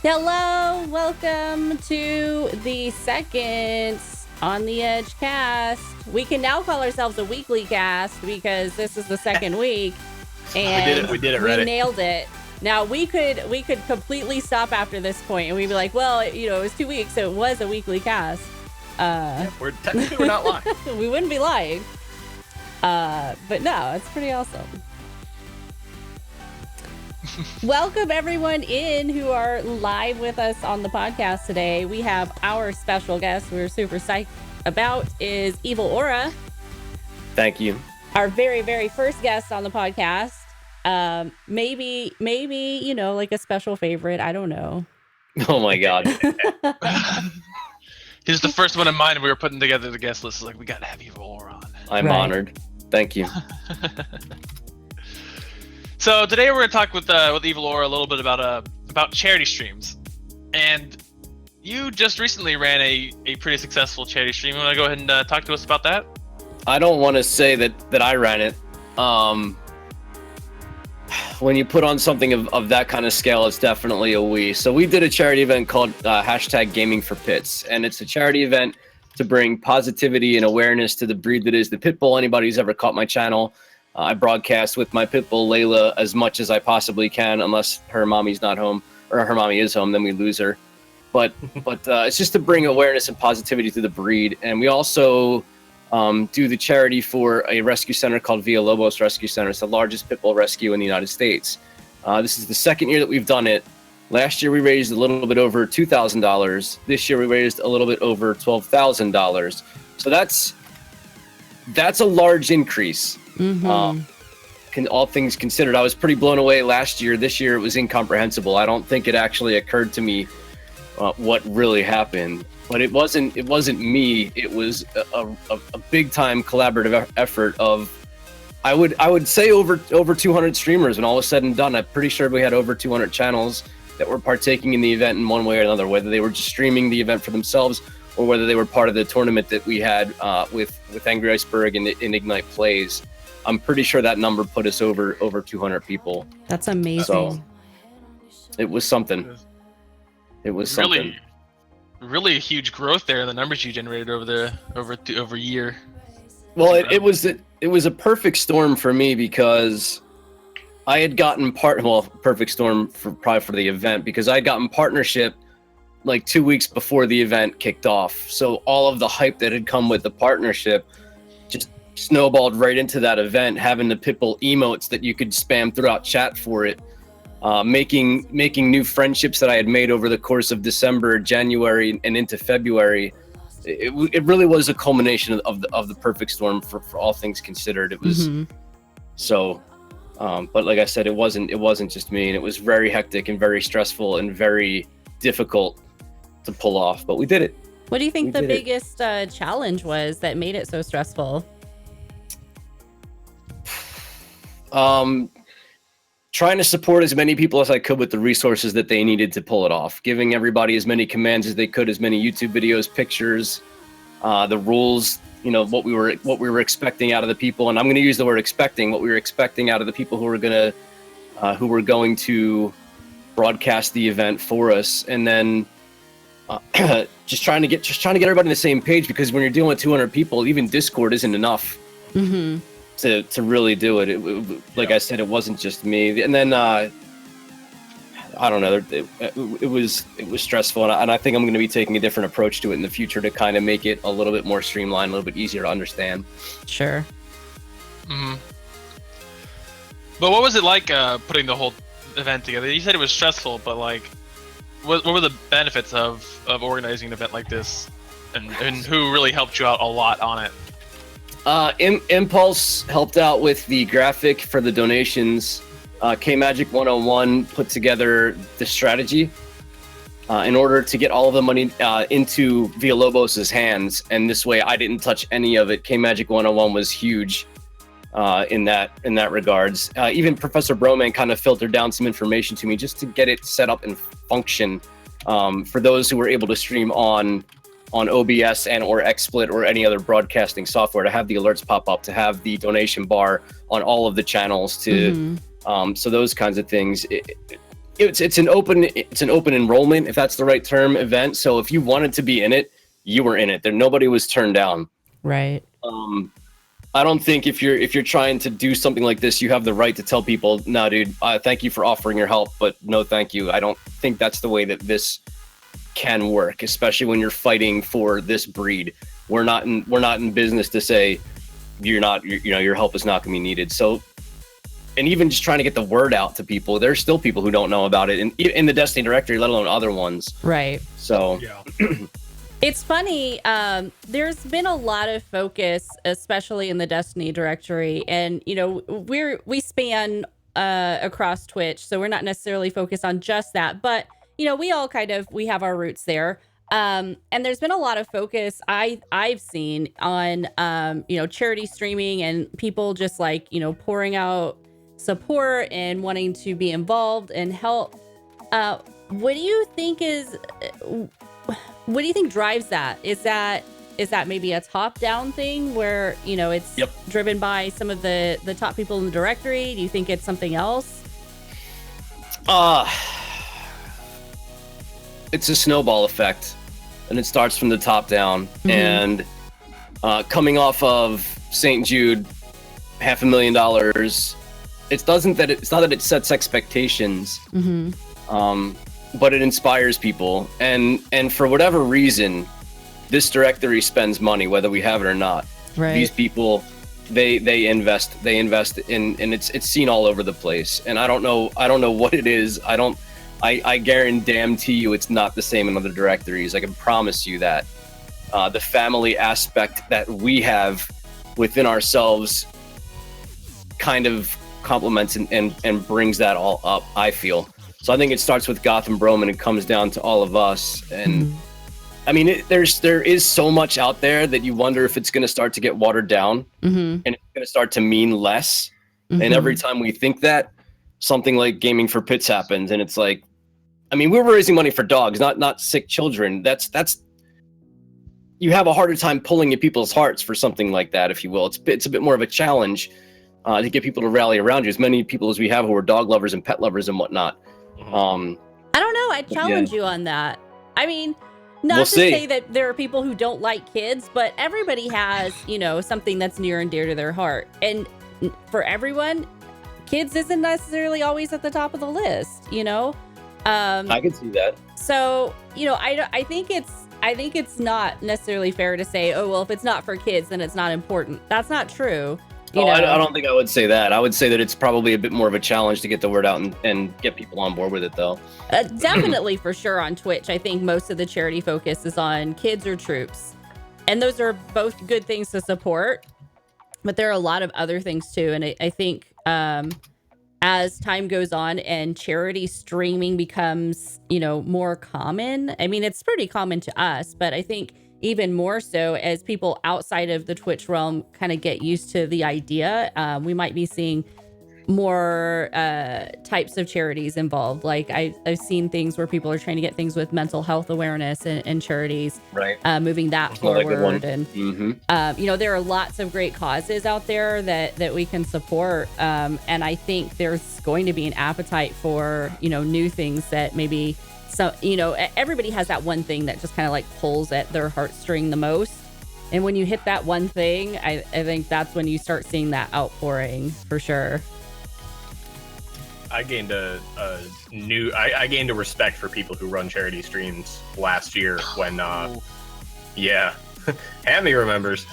Hello, welcome to the second On the Edge cast. We can now call ourselves a weekly cast because this is the second week, and we did it. We nailed it. Now we could completely stop after this point, and we'd be like, well, it was 2 weeks, so it was a weekly cast. We're not lying. We wouldn't be lying. But no, it's pretty awesome. Welcome everyone in who are live with us on the podcast today. We have our special guest we're super psyched about is Evil Aura. Thank you. Our very, very first guest on the podcast. Maybe, like a special favorite. I don't know. Oh my God. He's the first one in mind. We were putting together the guest list. Like, we got to have Evil Aura on. I'm honored. Thank you. So today we're going to talk with Evil Aura a little bit about charity streams. And you just recently ran a pretty successful charity stream. You want to go ahead and talk to us about that? I don't want to say that I ran it. When you put on something of that kind of scale, it's definitely a we. So we did a charity event called hashtag Gaming for Pits. And it's a charity event to bring positivity and awareness to the breed that is the pit bull. Anybody who's ever caught my channel, I broadcast with my pit bull Layla as much as I possibly can, unless her mommy's not home, or her mommy is home, then we lose her. But it's just to bring awareness and positivity to the breed. And we also do the charity for a rescue center called Villalobos Rescue Center. It's the largest pit bull rescue in the United States. This is the second year that we've done it. Last year we raised a little bit over $2,000. This year we raised a little bit over $12,000. So that's a large increase. Mm-hmm. All things considered, I was pretty blown away last year. This year it was incomprehensible. I don't think it actually occurred to me what really happened. But it wasn't me. It was a big time collaborative effort of I would say over 200 streamers. When all was said and done, I'm pretty sure we had over 200 channels that were partaking in the event in one way or another, whether they were just streaming the event for themselves or whether they were part of the tournament that we had with Angry Iceberg and Ignite Plays. I'm pretty sure that number put us over 200 people. That's amazing. So it was something. It was something. Really huge growth there in the numbers you generated over a year. Well, it was a perfect storm for me because I had gotten perfect storm probably for the event because I had gotten partnership like 2 weeks before the event kicked off. So all of the hype that had come with the partnership just snowballed right into that event, having the Pitbull emotes that you could spam throughout chat for it, making new friendships that I had made over the course of December, January, and into February. It really was a culmination of the perfect storm for all things considered. It was so, but like I said, it wasn't just me, and it was very hectic and very stressful and very difficult to pull off, but we did it. What do you think the biggest challenge was that made it so stressful? Trying to support as many people as I could with the resources that they needed to pull it off, giving everybody as many commands as they could, as many YouTube videos, pictures, the rules, what we were expecting out of the people. And I'm going to use the word expecting, what we were expecting out of the people who were going to broadcast the event for us. And then just trying to get everybody on the same page, because when you're dealing with 200 people, even Discord isn't enough. Mm-hmm. To really do it. Like I said, it wasn't just me. And then I don't know. It was stressful, and I think I'm going to be taking a different approach to it in the future to kind of make it a little bit more streamlined, a little bit easier to understand. Sure. Mm-hmm. But what was it like putting the whole event together? You said it was stressful, but like, what were the benefits of organizing an event like this, and who really helped you out a lot on it? Impulse helped out with the graphic for the donations. K-Magic 101 put together the strategy in order to get all of the money into Villalobos' hands, and this way I didn't touch any of it. K-Magic 101 was huge in that regards. Even Professor Broman kind of filtered down some information to me just to get it set up and function for those who were able to stream on OBS and or XSplit or any other broadcasting software, to have the alerts pop up, to have the donation bar on all of the channels, to so those kinds of things. it's an open enrollment, if that's the right term, event. So if you wanted to be in it, you were in it. There, nobody was turned down. Right. I don't think if you're trying to do something like this, you have the right to tell people, no, dude, thank you for offering your help, but no, thank you. I don't think that's the way that this can work, especially when you're fighting for this breed. We're not in business to say your help is not going to be needed. So, and even just trying to get the word out to people, there's still people who don't know about it in the Destiny directory, let alone other ones. Right. So. Yeah. It's funny, there's been a lot of focus, especially in the Destiny directory, and we span across Twitch, so we're not necessarily focused on just that, but we all we have our roots there. And there's been a lot of focus I've seen on charity streaming and people just pouring out support and wanting to be involved and help. What do you think drives that? Is that maybe a top-down thing where it's driven by some of the top people in the directory? Do you think it's something else? It's a snowball effect, and it starts from the top down. And coming off of St. Jude, $500,000, it's not that it sets expectations. But it inspires people, and for whatever reason, this directory spends money, whether we have it or not. Right. These people, they invest in, and it's seen all over the place. And I don't know what it is. I guarantee you it's not the same in other directories. I can promise you that. The family aspect that we have within ourselves kind of complements and brings that all up, I feel. So I think it starts with Gotham Brome and it comes down to all of us. And I mean, there is so much out there that you wonder if it's going to start to get watered down and it's going to start to mean less. And every time we think that, something like Gaming for Pits happens, and it's like, I mean, we were raising money for dogs, not sick children. That's you have a harder time pulling at people's hearts for something like that, if you will. It's a bit more of a challenge to get people to rally around you. As many people as we have who are dog lovers and pet lovers and whatnot. I don't know. I challenge you on that. I mean, not We'll to see. say that there are people who don't like kids, but everybody has, something that's near and dear to their heart. And for everyone, kids isn't necessarily always at the top of the list, I can see that. So, I think it's not necessarily fair to say, oh, well, if it's not for kids, then it's not important. That's not true. I don't think I would say that. I would say that it's probably a bit more of a challenge to get the word out and get people on board with it, though. Definitely, for sure, on Twitch, I think most of the charity focus is on kids or troops. And those are both good things to support. But there are a lot of other things, too. And I think as time goes on and charity streaming becomes, more common, I mean, it's pretty common to us, but I think even more so as people outside of the Twitch realm kind of get used to the idea, we might be seeing more types of charities involved. Like I've seen things where people are trying to get things with mental health awareness and charities, right? Moving that That's forward. And there are lots of great causes out there that we can support. And I think there's going to be an appetite for new things that maybe. So, everybody has that one thing that just kind of pulls at their heartstring the most. And when you hit that one thing, I think that's when you start seeing that outpouring for sure. I gained a respect for people who run charity streams last year when, Hammy remembers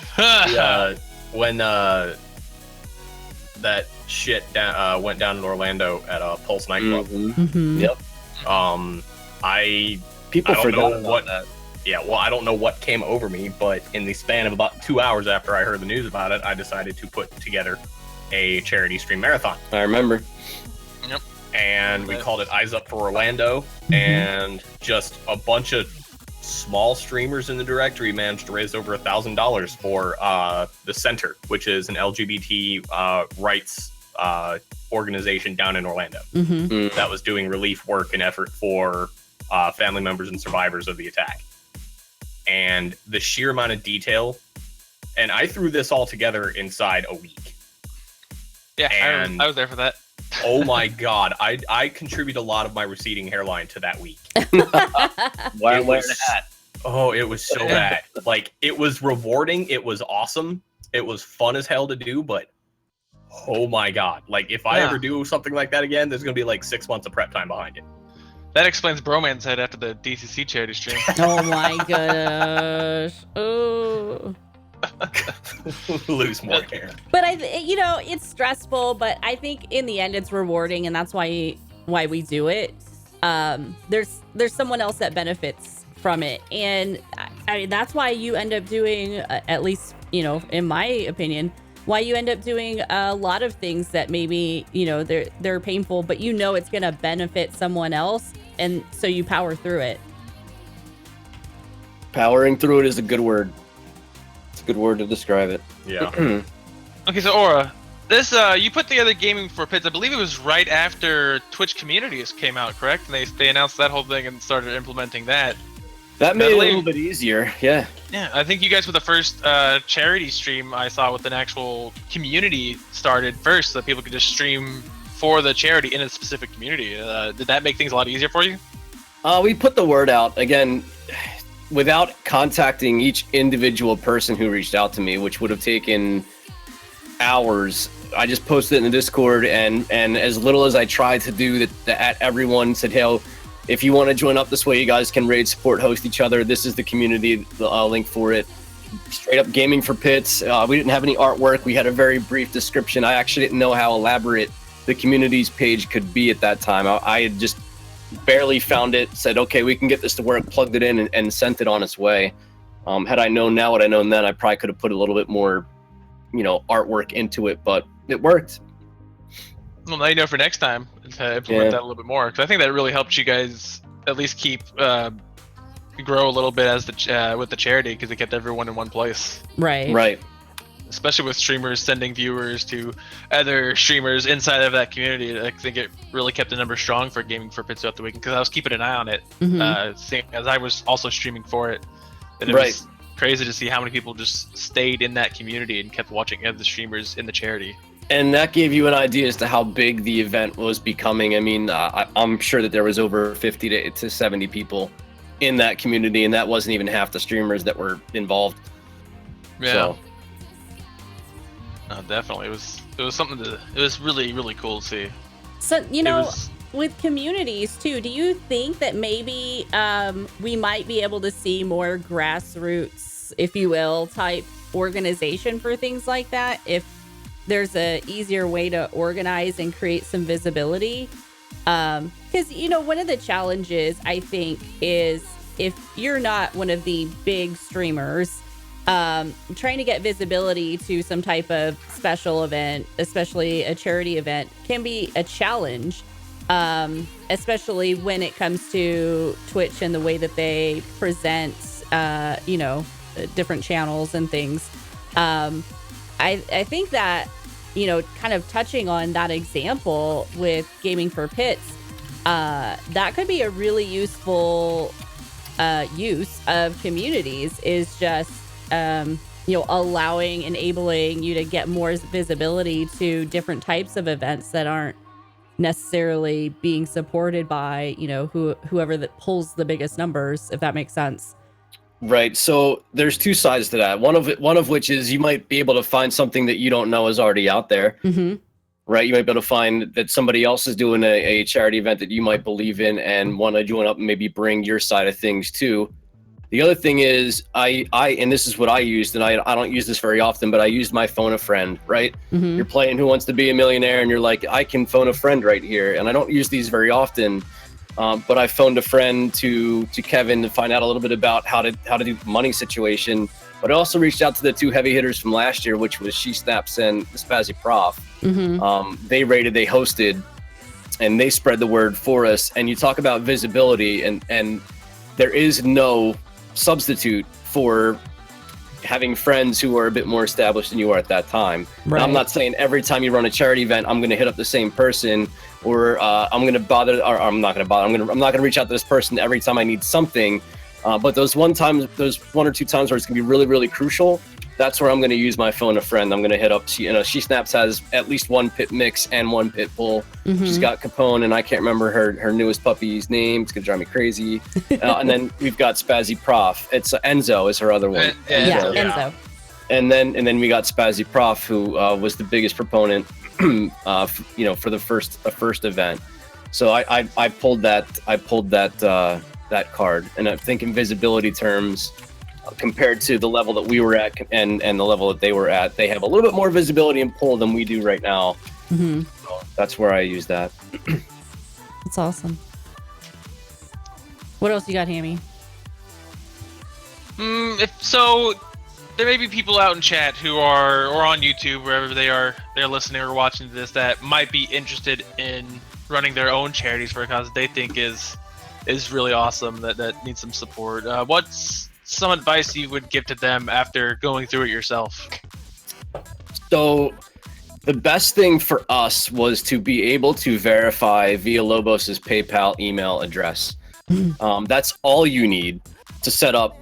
when that shit went down in Orlando at Pulse nightclub. Yep. People forgot about that. Yeah, well, I don't know what came over me, but in the span of about 2 hours after I heard the news about it, I decided to put together a charity stream marathon. I remember. Yep. And we called it Eyes Up for Orlando, and just a bunch of small streamers in the directory managed to raise over $1,000 for the Center, which is an LGBT rights organization down in Orlando that was doing relief work and effort for family members and survivors of the attack. And the sheer amount of detail, and I threw this all together inside a week. Yeah, and I was there for that. Oh my God. I contribute a lot of my receding hairline to that week. Why I'm wearing a hat? Oh, it was so bad. Like, it was rewarding. It was awesome. It was fun as hell to do, but oh my God. Like, if I ever do something like that again, there's going to be like 6 months of prep time behind it. That explains Broman's head after the DCC charity stream. Oh my gosh. Oh. Lose more hair. But it's stressful, but I think in the end it's rewarding, and that's why we do it. There's someone else that benefits from it, and that's why you end up doing, at least in my opinion, why you end up doing a lot of things that maybe they're painful, but it's gonna benefit someone else, and so you power through it. Powering through it is a good word. It's a good word to describe it. Yeah. Okay, so Aura, this you put together Gaming for Pits. I believe it was right after Twitch Communities came out, correct? And they announced that whole thing and started implementing that. That made it a little bit easier, yeah. Yeah, I think you guys were the first charity stream I saw with an actual community started first, so that people could just stream for the charity in a specific community. Did that make things a lot easier for you? We put the word out, again, without contacting each individual person who reached out to me, which would have taken hours. I just posted it in the Discord, and as little as I tried to do that, everyone said, hey, if you want to join up this way, you guys can raid, support, host each other. This is the community link for it. Straight up Gaming for Pits. We didn't have any artwork. We had a very brief description. I actually didn't know how elaborate the community's page could be at that time. I had just barely found it, said, okay, we can get this to work, plugged it in, and sent it on its way. Had I known now what I know then, I probably could have put a little bit more, artwork into it, but it worked. Well, now you know for next time to implement that a little bit more, because I think that really helped you guys at least keep grow a little bit as with the charity, because it kept everyone in one place. Right. Especially with streamers sending viewers to other streamers inside of that community. I think it really kept the numbers strong for Gaming for Pits throughout the weekend, because I was keeping an eye on it, seeing as I was also streaming for it. And it was crazy to see how many people just stayed in that community and kept watching other streamers in the charity. And that gave you an idea as to how big the event was becoming. I mean, I'm sure that there was over 50 to 70 people in that community, and that wasn't even half the streamers that were involved. Yeah. So. No, definitely. It was something it was really, really cool to see. So, with communities too, do you think that maybe we might be able to see more grassroots, if you will, type organization for things like that, if there's a easier way to organize and create some visibility? Because one of the challenges, I think, is if you're not one of the big streamers, trying to get visibility to some type of special event, especially a charity event, can be a challenge, especially when it comes to Twitch and the way that they present different channels and things. I think that kind of touching on that example with Gaming for Pits, that could be a really useful use of communities, is just enabling you to get more visibility to different types of events that aren't necessarily being supported by whoever that pulls the biggest numbers, if that makes sense. Right. So there's two sides to that. One of which is you might be able to find something that you don't know is already out there. Mm-hmm. Right. You might be able to find that somebody else is doing a charity event that you might believe in and want to join up and maybe bring your side of things too. The other thing is I and this is what I used, and I don't use this very often, but I used my phone a friend, right? Mm-hmm. You're playing Who Wants to Be a Millionaire and you're like, I can phone a friend right here. And I don't use these very often. But I phoned a friend to Kevin to find out a little bit about how to do the money situation. But I also reached out to the two heavy hitters from last year, which was She Snaps and the Spazzy Prof. Mm-hmm. They rated, they hosted, and they spread the word for us. And you talk about visibility, and there is no substitute for having friends who are a bit more established than you are at that time. Right. Now, I'm not saying every time you run a charity event, I'm going to hit up the same person, or I'm going to bother, or I'm not going to bother. I'm not going to reach out to this person every time I need something. But those one or two times where it's going to be really, really crucial, that's where I'm going to use my phone a friend. I'm going to hit up, She Snaps has at least one pit mix and one pit bull. She's got Capone, and I can't remember her newest puppy's name. It's going to drive me crazy. And then we've got Spazzy Prof. It's Enzo is her other one. Enzo. And then we got Spazzy Prof, who was the biggest proponent, for the first event. So I pulled that card, and I think in visibility terms, compared to the level that we were at and the level that they were at, they have a little bit more visibility and pull than we do right now. So that's where I use that. That's awesome. What else you got, Hammy? There may be people out in chat who are, or on YouTube, wherever they're listening or watching this, that might be interested in running their own charities for a cause that they think is really awesome, that needs some support. What's some advice you would give to them after going through it yourself? So the best thing for us was to be able to verify Villalobos's PayPal email address. That's all you need to set up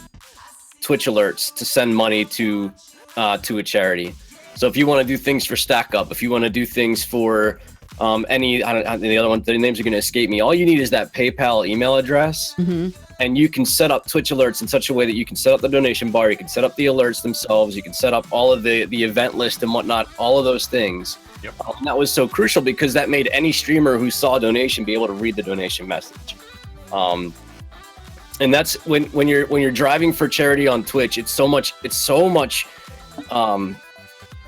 Twitch alerts to send money to a charity. So if you want to do things for Stack Up, if you want to do things for the other one, the names are going to escape me. All you need is that PayPal email address, and you can set up Twitch alerts in such a way that you can set up the donation bar, you can set up the alerts themselves, you can set up all of the event list and whatnot, all of those things. Yep. And that was so crucial because that made any streamer who saw a donation be able to read the donation message. And that's when you're driving for charity on Twitch, it's so much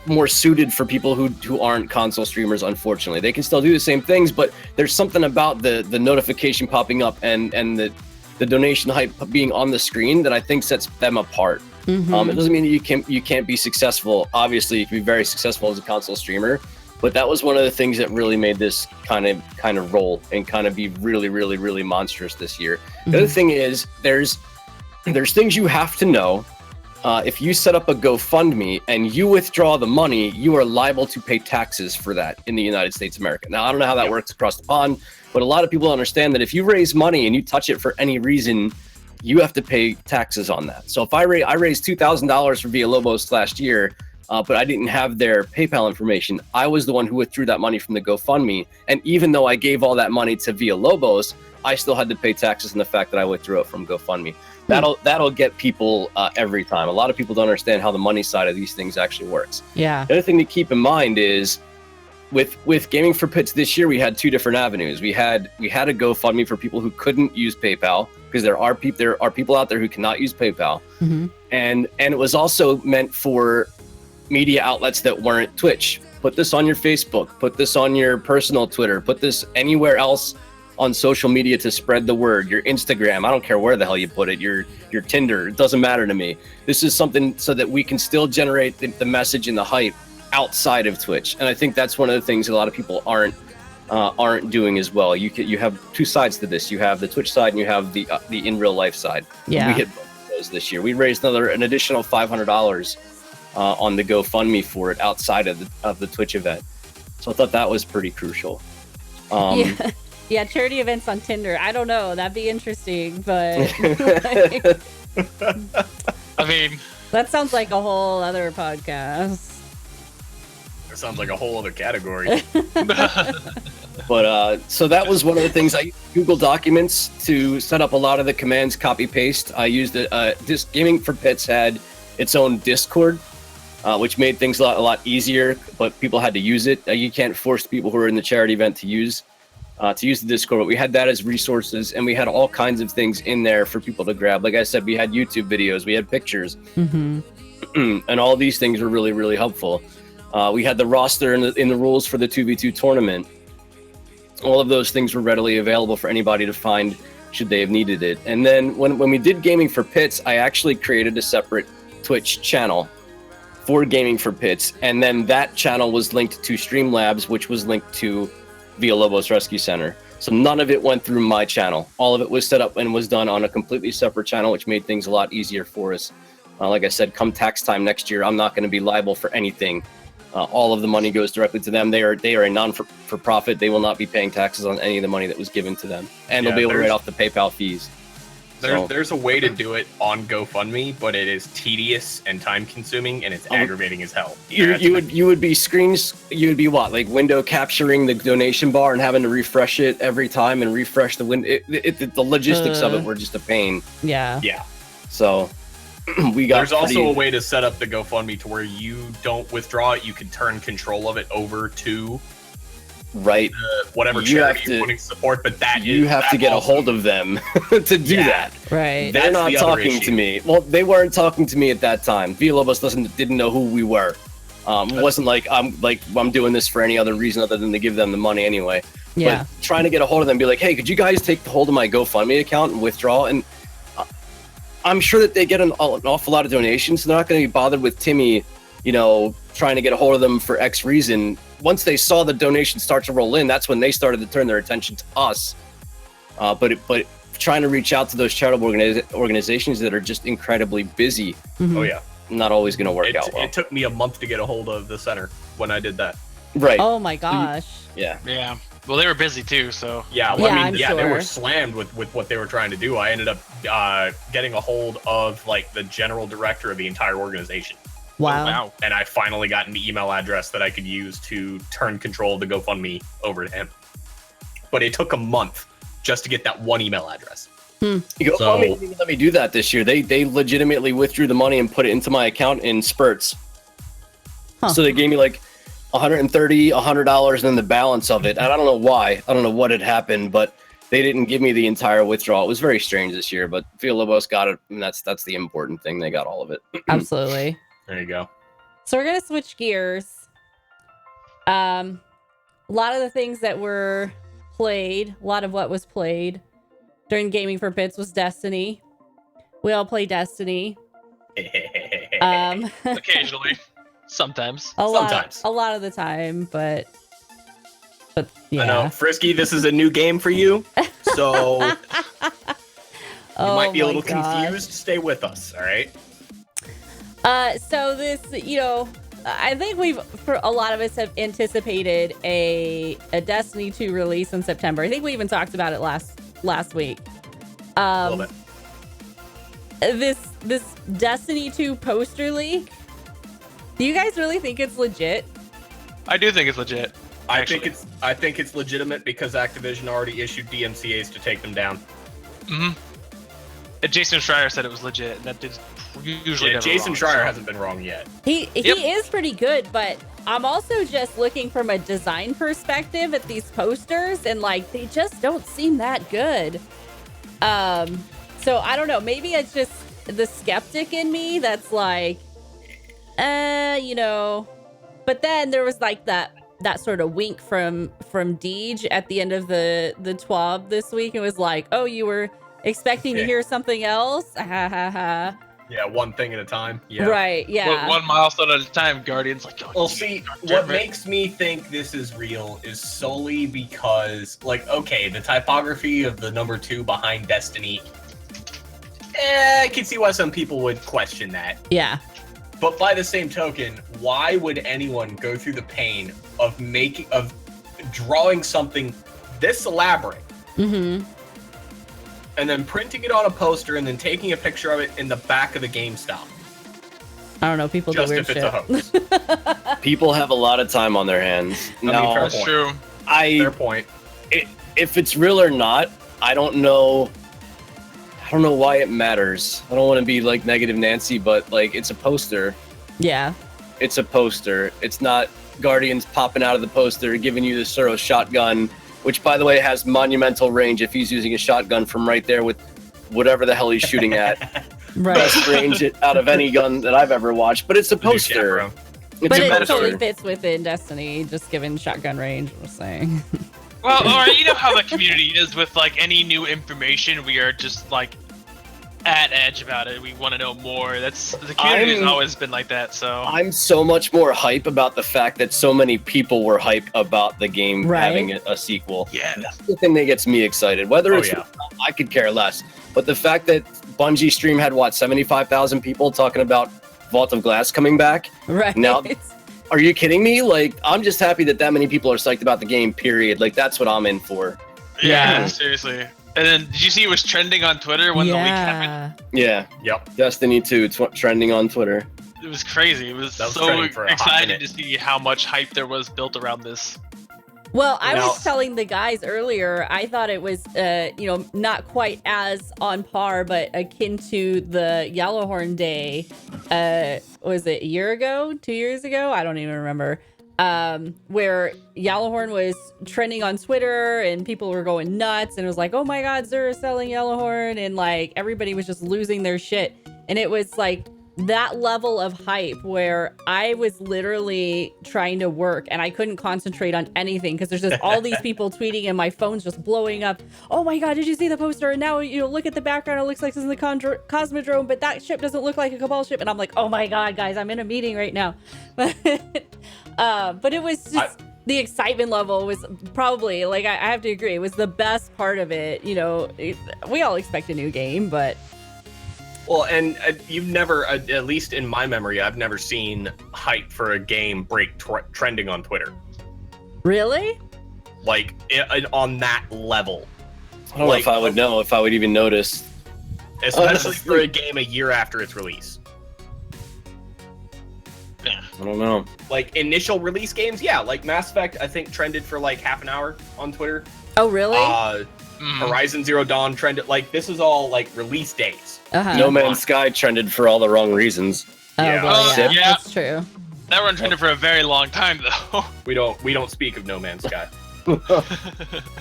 more suited for people who aren't console streamers. Unfortunately, they can still do the same things, but there's something about the notification popping up and the donation hype being on the screen that I think sets them apart. It doesn't mean that you can't be successful. Obviously, you can be very successful as a console streamer, but that was one of the things that really made this kind of roll and kind of be really, really, really monstrous this year. The other thing is there's things you have to know. If you set up a GoFundMe and you withdraw the money, you are liable to pay taxes for that in the United States of America. Now, I don't know how that works across the pond, but a lot of people understand that if you raise money and you touch it for any reason, you have to pay taxes on that. So if I raised $2,000 for Villalobos last year, but I didn't have their PayPal information, I was the one who withdrew that money from the GoFundMe. And even though I gave all that money to Villalobos, I still had to pay taxes on the fact that I withdrew it from GoFundMe. That'll get people every time. A lot of people don't understand how the money side of these things actually works. Yeah. The other thing to keep in mind is with Gaming for Pits this year, we had two different avenues. We had a GoFundMe for people who couldn't use PayPal, because there are people out there who cannot use PayPal, and it was also meant for media outlets that weren't Twitch. Put this on your Facebook, put this on your personal Twitter, put this anywhere else on social media to spread the word. Your Instagram, I don't care where the hell you put it, your Tinder, it doesn't matter to me. This is something so that we can still generate the message and the hype outside of Twitch. And I think that's one of the things a lot of people aren't doing as well. You have two sides to this. You have the Twitch side and you have the in real life side. Yeah. We hit both of those this year. We raised an additional $500 on the GoFundMe for it outside of the Twitch event. So I thought that was pretty crucial. Yeah, charity events on Tinder. I don't know. That'd be interesting, but I mean, that sounds like a whole other podcast. That sounds like a whole other category. But so that was one of the things. I used Google Documents to set up a lot of the commands, copy paste. I used it. Gaming for Pits had its own Discord, which made things a lot easier, but people had to use it. You can't force people who are in the charity event to use the Discord, but we had that as resources, and we had all kinds of things in there for people to grab. Like I said, we had YouTube videos, we had pictures, and all these things were really, really helpful. We had the roster in the rules for the 2v2 tournament. All of those things were readily available for anybody to find should they have needed it. And then when we did Gaming for Pits, I actually created a separate Twitch channel for Gaming for Pits, and then that channel was linked to Streamlabs, which was linked to Villalobos Rescue Center. So none of it went through my channel. All of it was set up and was done on a completely separate channel, which made things a lot easier for us. Like I said, come tax time next year, I'm not going to be liable for anything. All of the money goes directly to them. They are a non-for-profit. They will not be paying taxes on any of the money that was given to them, and they'll be able to write off the PayPal fees. There's a way to do it on GoFundMe, but it is tedious and time consuming, and it's aggravating as hell. You would be what, like window capturing the donation bar and having to refresh it every time and refresh the window. The logistics of it were just a pain. Yeah. So we got. There's also a way to set up the GoFundMe to where you don't withdraw it. You can turn control of it over to whatever charity you're wanting support, but you have to get a hold of them to do that. Right. They're not talking to me. Well, they weren't talking to me at that time. Villalobos didn't know who we were. It wasn't like I'm doing this for any other reason other than to give them the money anyway. Yeah. But trying to get a hold of them, be like, hey, could you guys take hold of my GoFundMe account and withdraw? And I'm sure that they get an awful lot of donations, so they're not going to be bothered with Timmy, trying to get a hold of them for X reason. Once they saw the donations start to roll in, that's when they started to turn their attention to us. But trying to reach out to those charitable organizations that are just incredibly busy. Mm-hmm. Oh yeah, not always going to work out well. It took me a month to get a hold of the center when I did that. Right. Oh my gosh. Yeah. Well, they were busy too, so. Yeah. Well, I mean, they were slammed with what they were trying to do. I ended up getting a hold of the general director of the entire organization. Wow. And I finally got an email address that I could use to turn control of the GoFundMe over to him. But it took a month just to get that one email address. GoFundMe didn't even let me do that this year. They legitimately withdrew the money and put it into my account in spurts. So they gave me $130, $100, and then the balance of it. And I don't know why. I don't know what had happened, but they didn't give me the entire withdrawal. It was very strange this year, but Villalobos got it, and that's the important thing. They got all of it. Absolutely. There you go. So we're going to switch gears. A lot of the things that were played, a lot of what was played during Gaming for Bits was Destiny. We all play Destiny. Occasionally. Sometimes. A lot of the time, but yeah. I know, Frisky, this is a new game for you, so you might be a little confused. Stay with us, all right? So this, I think for a lot of us have anticipated a Destiny 2 release in September. I think we even talked about it last week. A little bit. This Destiny 2 poster leak. Do you guys really think it's legit? I do think it's legit. I think it's legitimate because Activision already issued DMCAs to take them down. Mm-hmm. Jason Schreier said it was legit, and that did usually never Jason wrong, Schreier hasn't been wrong yet. He is pretty good, but I'm also just looking from a design perspective at these posters, and they just don't seem that good. So I don't know. Maybe it's just the skeptic in me that's But then there was that sort of wink from Deej at the end of the TWAB this week. It was oh, you were expecting to hear something else? Ha ha ha. Yeah, one thing at a time. Yeah. Right, yeah. One milestone at a time, Guardian's well, see, what makes me think this is real is solely because, okay, the typography of the number 2 behind Destiny, I can see why some people would question that. Yeah. But by the same token, why would anyone go through the pain of drawing something this elaborate? Mm-hmm. And then printing it on a poster and then taking a picture of it in the back of the GameStop. I don't know. People do weird shit. Just if it's a hoax. People have a lot of time on their hands. That's true. Fair point. If it's real or not, I don't know. I don't know why it matters. I don't want to be negative Nancy, but it's a poster. Yeah. It's a poster. It's not Guardians popping out of the poster, giving you the Soros shotgun, which, by the way, has monumental range if he's using a shotgun from right there with whatever the hell he's shooting at. Right. Best range out of any gun that I've ever watched. But it's a poster. But it totally fits within Destiny, just given shotgun range, I'm saying. Well, or you know how the community is with any new information, we are just at edge about it. We want to know more. The community has always been like that. So I'm so much more hype about the fact that so many people were hype about the game having a sequel. Yeah, that's the thing that gets me excited. Whether I could care less. But the fact that Bungie stream had 75,000 people talking about Vault of Glass coming back. Right. Now, are you kidding me? I'm just happy that many people are psyched about the game, period. That's what I'm in for. Yeah, seriously. And then did you see it was trending on Twitter when the leak happened? Yeah. Yep. Destiny 2 trending on Twitter. It was crazy. It was That was so trending for a hot exciting minute. to see how much hype there was built around this. Well, I Now- was telling the guys earlier, I thought it was, not quite as on par, but akin to the Yellowhorn Day. Was it a year ago? 2 years ago? I don't even remember. Where Yellowhorn was trending on Twitter and people were going nuts, and it was like, oh my God, Xur is selling Yellowhorn, and like everybody was just losing their shit. And it was like that level of hype where I was literally trying to work and I couldn't concentrate on anything because there's just all these people tweeting and my phone's just blowing up. Oh my God, did you see the poster? And now, look at the background. It looks like this is the Cosmodrome, but that ship doesn't look like a Cabal ship. And I'm like, oh my God, guys, I'm in a meeting right now. But it was just... the excitement level was probably, like, I have to agree, it was the best part of it. We all expect a new game, but... Well, and you've never, at least in my memory, I've never seen hype for a game break trending on Twitter. Really? Like, on that level. I don't know if I would know, if I would even notice. Especially for a game a year after its release. I don't know. Like, initial release games, yeah. Like, Mass Effect, I think, trended for, like, half an hour on Twitter. Oh, really? Horizon Zero Dawn trended. Like, this is all, like, release days. Uh-huh. No Man's Sky trended for all the wrong reasons. Oh, Yeah. well, yeah, Yeah. that's true. That one trended for a very long time, though. We don't speak of No Man's Sky.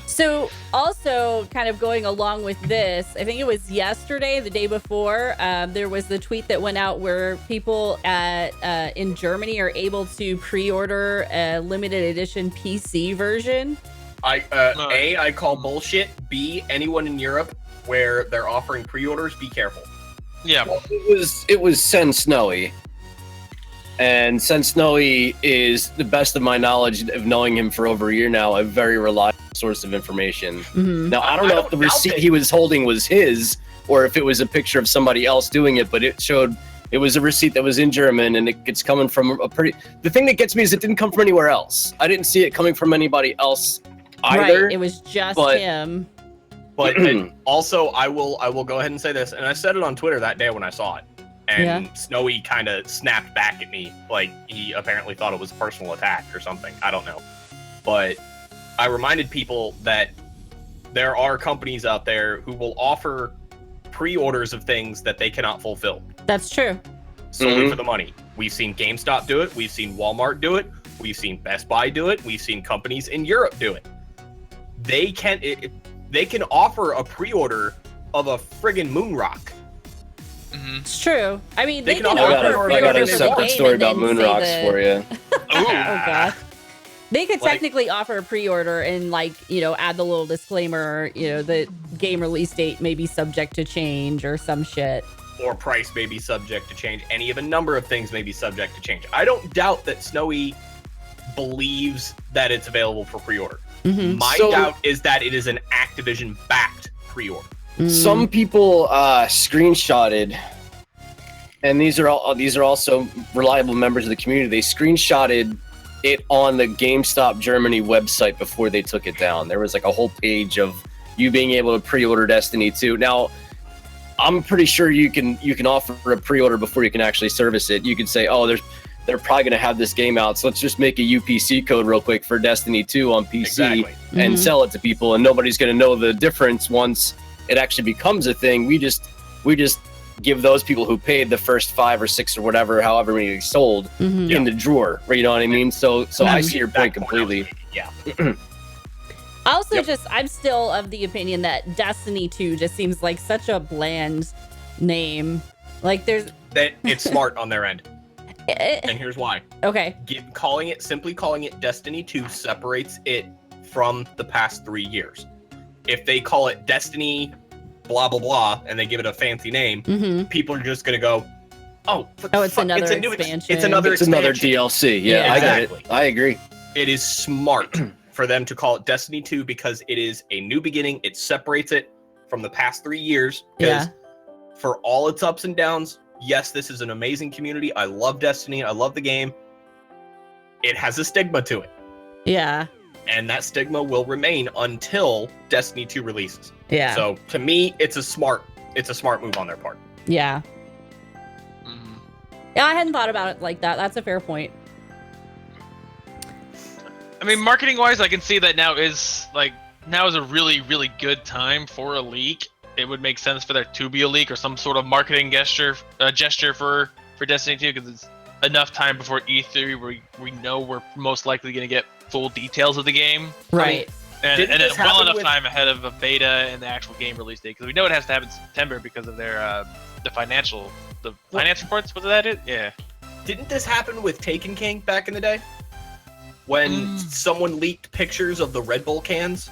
So also kind of going along with this, I think it was yesterday, the day before, there was the tweet that went out where people in Germany are able to pre-order a limited edition PC version. I call bullshit. B, anyone in Europe where they're offering pre-orders, be careful. Yeah. Well, it was Sen Snowy. And Sen Snowy is, the best of my knowledge of knowing him for over a year now, a very reliable source of information. Mm-hmm. Now, I don't know if the receipt he was holding was his or if it was a picture of somebody else doing it, but it showed it was a receipt that was in German, and it's coming from a pretty... The thing that gets me is it didn't come from anywhere else. I didn't see it coming from anybody else either. Right, it was just him. But also, I will go ahead and say this, and I said it on Twitter that day when I saw it. And Snowy kind of snapped back at me, like he apparently thought it was a personal attack or something. I don't know. But I reminded people that there are companies out there who will offer pre-orders of things that they cannot fulfill. That's true. Solely for the money. We've seen GameStop do it. We've seen Walmart do it. We've seen Best Buy do it. We've seen companies in Europe do it. They can offer a pre-order of a friggin' moon rock. It's true. I mean, they can I offer got a pre-order for the separate game story and about then moon say rocks that- for you. Oh God. They could Like- technically offer a pre-order and add the little disclaimer, the game release date may be subject to change or some shit. Or price may be subject to change. Any of a number of things may be subject to change. I don't doubt that Snowy believes that it's available for pre-order. Mm-hmm. My doubt is that it is an Activision-backed pre-order. Some people screenshotted, and these are also reliable members of the community. They screenshotted it on the GameStop Germany website before they took it down. There was like a whole page of you being able to pre-order Destiny 2. Now, I'm pretty sure you can offer a pre-order before you can actually service it. You could say, oh, they're probably going to have this game out, so let's just make a UPC code real quick for Destiny 2 on PC Exactly. and sell it to people, and nobody's going to know the difference once it actually becomes a thing. We just give those people who paid the first 5 or 6 or whatever, however many they sold, in the drawer. You know what I mean? So I see your point completely. Yeah. Also, I'm still of the opinion that Destiny 2 just seems like such a bland name. Like That it's smart on their end. And here's why. Okay. Simply calling it Destiny 2 separates it from the past 3 years. If they call it Destiny blah blah blah and they give it a fancy name, people are just gonna go, it's another expansion. It's another DLC. Yeah, I get it. I agree. It is smart for them to call it Destiny 2 because it is a new beginning. It separates it from the past 3 years. Because for all its ups and downs, yes, this is an amazing community. I love Destiny. I love the game. It has a stigma to it. Yeah. And that stigma will remain until Destiny 2 releases. Yeah. So to me, it's a smart move on their part. Yeah. Mhm. Yeah, I hadn't thought about it like that. That's a fair point. I mean, marketing wise, I can see that now is a really, really good time for a leak. It would make sense for there to be a leak or some sort of marketing gesture for Destiny 2, because it's enough time before E3 where we know we're most likely going to get full details of the game. Right. And Didn't then this well happen enough with- time ahead of a beta and the actual game release date, because we know it has to happen in September because of their the financial reports. Was that it? Yeah. Didn't this happen with Taken King back in the day? When someone leaked pictures of the Red Bull cans?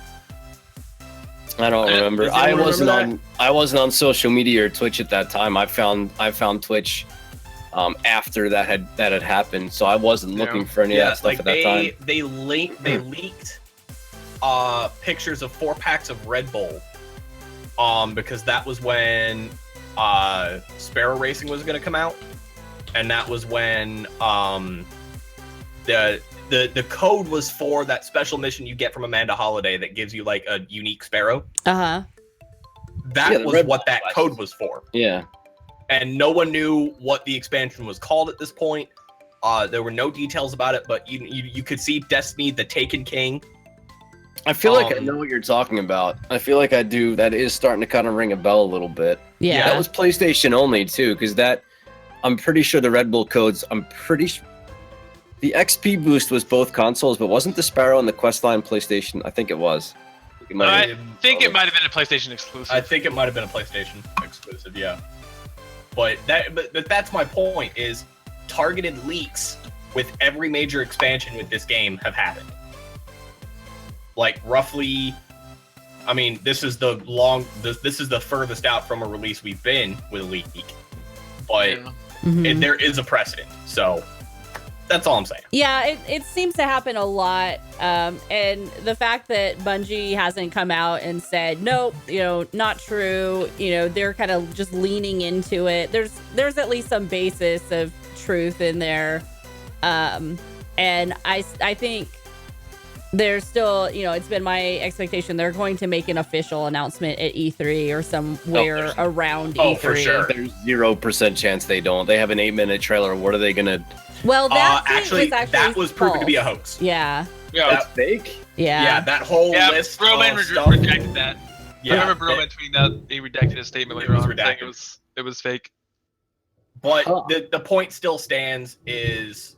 I don't remember. Does anyone remember I wasn't on social media or Twitch at that time. I found Twitch after that had happened, so I wasn't looking for any of that stuff like at that time. They leaked pictures of 4 packs of Red Bull, because that was when Sparrow Racing was going to come out, and that was when the code was for that special mission you get from Amanda Holiday that gives you like a unique Sparrow. Uh-huh. That was what that code was for. Yeah. And no one knew what the expansion was called at this point. There were no details about it, but you could see Destiny: The Taken King. I feel like I know what you're talking about. I feel like I do. That is starting to kind of ring a bell a little bit. Yeah. That was PlayStation only too, because I'm pretty sure the Red Bull codes. The XP boost was both consoles, but wasn't the Sparrow and the Questline PlayStation? I think it was. I think it might have been a PlayStation exclusive. I think it might have been a PlayStation exclusive, yeah. But that's my point, is targeted leaks with every major expansion with this game have happened. Like roughly, I mean, this is the furthest out from a release we've been with a leak, but there is a precedent. So that's all I'm saying. Yeah, it seems to happen a lot. And the fact that Bungie hasn't come out and said, nope, not true. They're kind of just leaning into it. There's at least some basis of truth in there. And I think there's still, it's been my expectation they're going to make an official announcement at E3 or somewhere around E3. Oh, for sure. There's 0% chance they don't. They have an 8-minute trailer. What are they gonna? Well, that that was proven to be a hoax. Yeah. Yeah. That's fake. Yeah. That whole list Broman of stuff. rejected that. Yeah, I remember Broman tweeting out he redacted his statement later on, saying it was fake. But the point still stands, is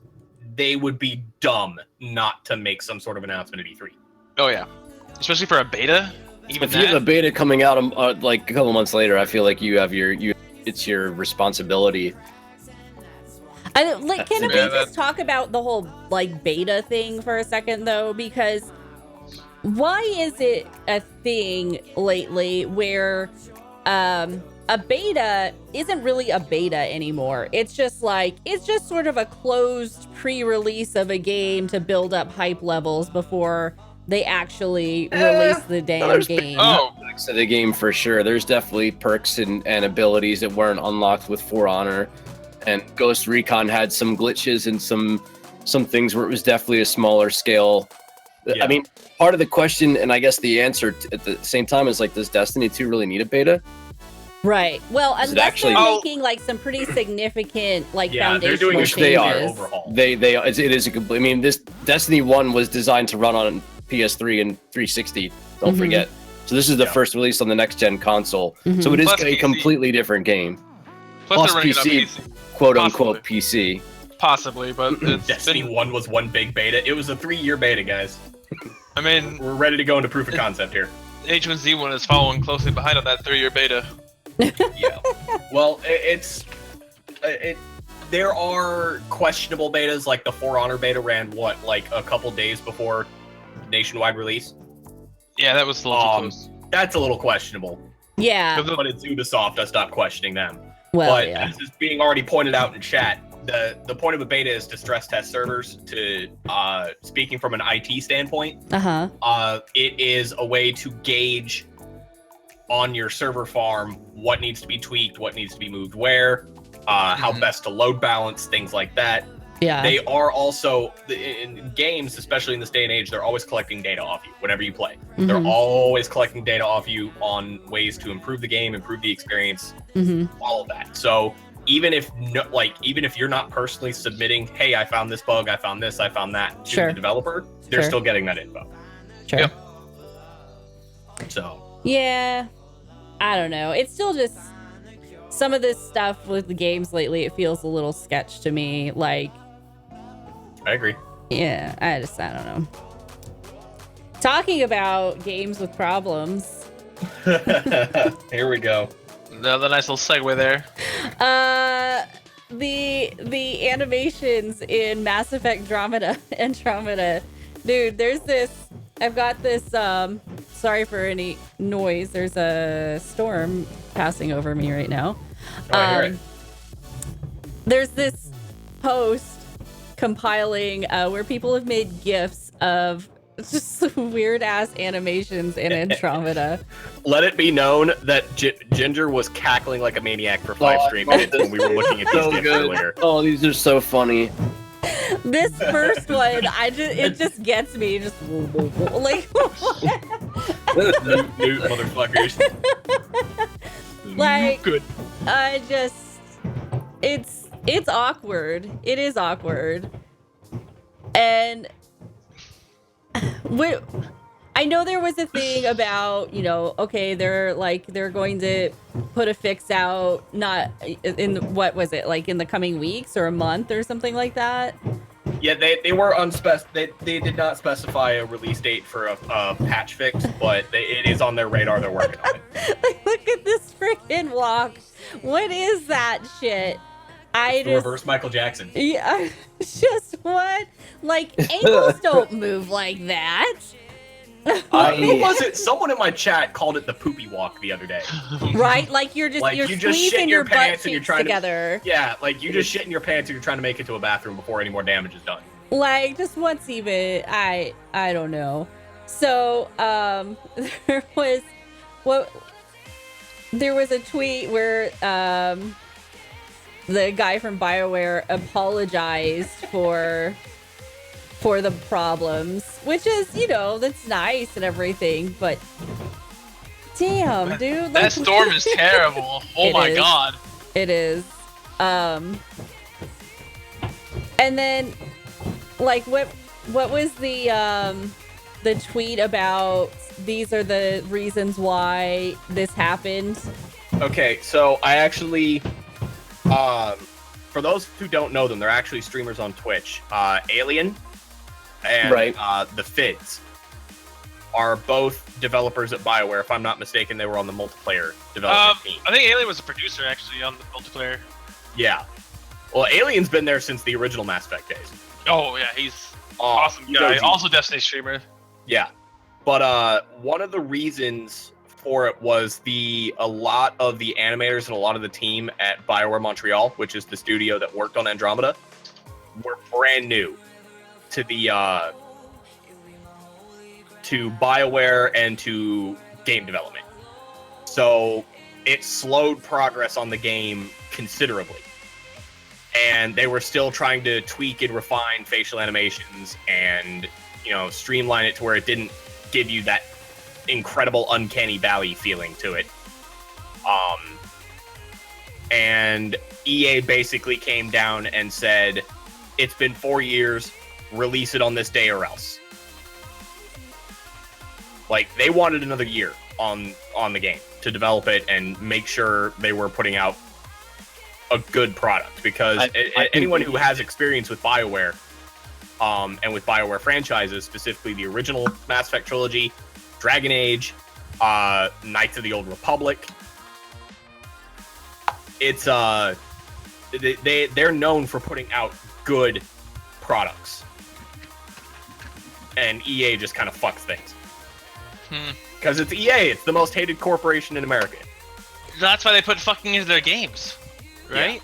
they would be dumb not to make some sort of announcement at E3. Oh yeah, especially for a beta. If you have a beta coming out like a couple months later, I feel like it's your responsibility. Can we just talk about the whole beta thing for a second though? Because why is it a thing lately where a beta isn't really a beta anymore? It's just sort of a closed pre-release of a game to build up hype levels before they actually release the damn game. To the game for sure. There's definitely perks and abilities that weren't unlocked with For Honor, and Ghost Recon had some glitches and some things where it was definitely a smaller scale. Yeah. I mean, part of the question, and I guess the answer at the same time, is does Destiny 2 really need a beta? Right. Well, unless they're making some pretty significant foundational they're doing changes. They are. Overhaul. It is a complete. I mean, this Destiny 1 was designed to run on PS3 and 360. Don't forget. So this is the first release on the next gen console. So it is a completely different game. Plus PC, quote unquote PC. Possibly, but Destiny 1 was one big beta. It was a 3-year beta, guys. I mean, we're ready to go into proof of concept here. H1Z1 is following closely behind on that 3-year beta. Yeah. Well, there are questionable betas, like the For Honor beta ran a couple days before nationwide release. Yeah, that was a little too close. That's a little questionable. Yeah. But it's Ubisoft, us not questioning them. Well, but as is being already pointed out in chat, the point of a beta is to stress test servers. To speaking from an IT standpoint, it is a way to gauge on your server farm what needs to be tweaked, what needs to be moved where, how best to load balance, things like that. Yeah. They are also in games, especially in this day and age, they're always collecting data off you whenever you play. They're always collecting data off you on ways to improve the game, improve the experience, all of that. So even if you're not personally submitting, hey, I found this bug, I found this, I found that to the developer, they're still getting that info. Sure. Yep. So yeah, I don't know. It's still just some of this stuff with the games lately. It feels a little sketch to me. Like, I agree. yeah, I don't know. Talking about games with problems. Here we go. Another nice little segue there. The animations in Mass Effect Andromeda. Dude, there's this. I've got this. Sorry for any noise. There's a storm passing over me right now. I hear it. There's this post compiling where people have made GIFs of just weird ass animations in Andromeda. Let it be known that Ginger was cackling like a maniac for 5 straight minutes when we were looking at these So GIFs good. earlier. Oh, these are so funny. This first one, it just gets me, just like New motherfuckers. like Good. it's awkward. It is awkward, and I know there was a thing about, okay, they're going to put a fix out, not in what was it, like in the coming weeks or a month or something like that. Yeah, they were they did not specify a release date for a patch fix, but it is on their radar. They're working on it. Like, look at this freaking walk. What is that shit? Reverse Michael Jackson. Yeah, just what? Like, ankles don't move like that. Who was it? Someone in my chat called it the poopy walk the other day. Right? Like you're just Like, you're you just shit squeezing in your your butt pants and you're cheeks trying to- together. Yeah, like you just shit in your pants and you're trying to make it to a bathroom before any more damage is done. Like, just once even, I don't know. So there was a tweet where the guy from BioWare apologized for the problems, which is, that's nice and everything, but damn, dude, That storm is terrible. Oh It my is. god. It is. And then, like, what was the tweet about? These are the reasons why this happened. Okay, so I actually, for those who don't know them, they're actually streamers on Twitch. Alien and the Fids are both developers at BioWare. If I'm not mistaken, they were on the multiplayer development team. I think Alien was a producer actually on the multiplayer. Yeah. Well, Alien's been there since the original Mass Effect days. Oh yeah, he's awesome guy. OG. Also Destiny streamer. Yeah. But one of the reasons for it was a lot of the animators and a lot of the team at BioWare Montreal, which is the studio that worked on Andromeda, were brand new to the to BioWare and to game development. So it slowed progress on the game considerably. And they were still trying to tweak and refine facial animations and, streamline it to where it didn't give you that incredible uncanny valley feeling to it. And EA basically came down and said, it's been 4 years, release it on this day or else. Like, they wanted another year on the game to develop it and make sure they were putting out a good product, because anyone who has experience with BioWare and with BioWare franchises, specifically the original Mass Effect trilogy, Dragon Age, Knights of the Old Republic, it's they're known for putting out good products, and EA just kind of fucks things because it's EA. It's the most hated corporation in America. That's why they put fucking into their games, right? Yeah.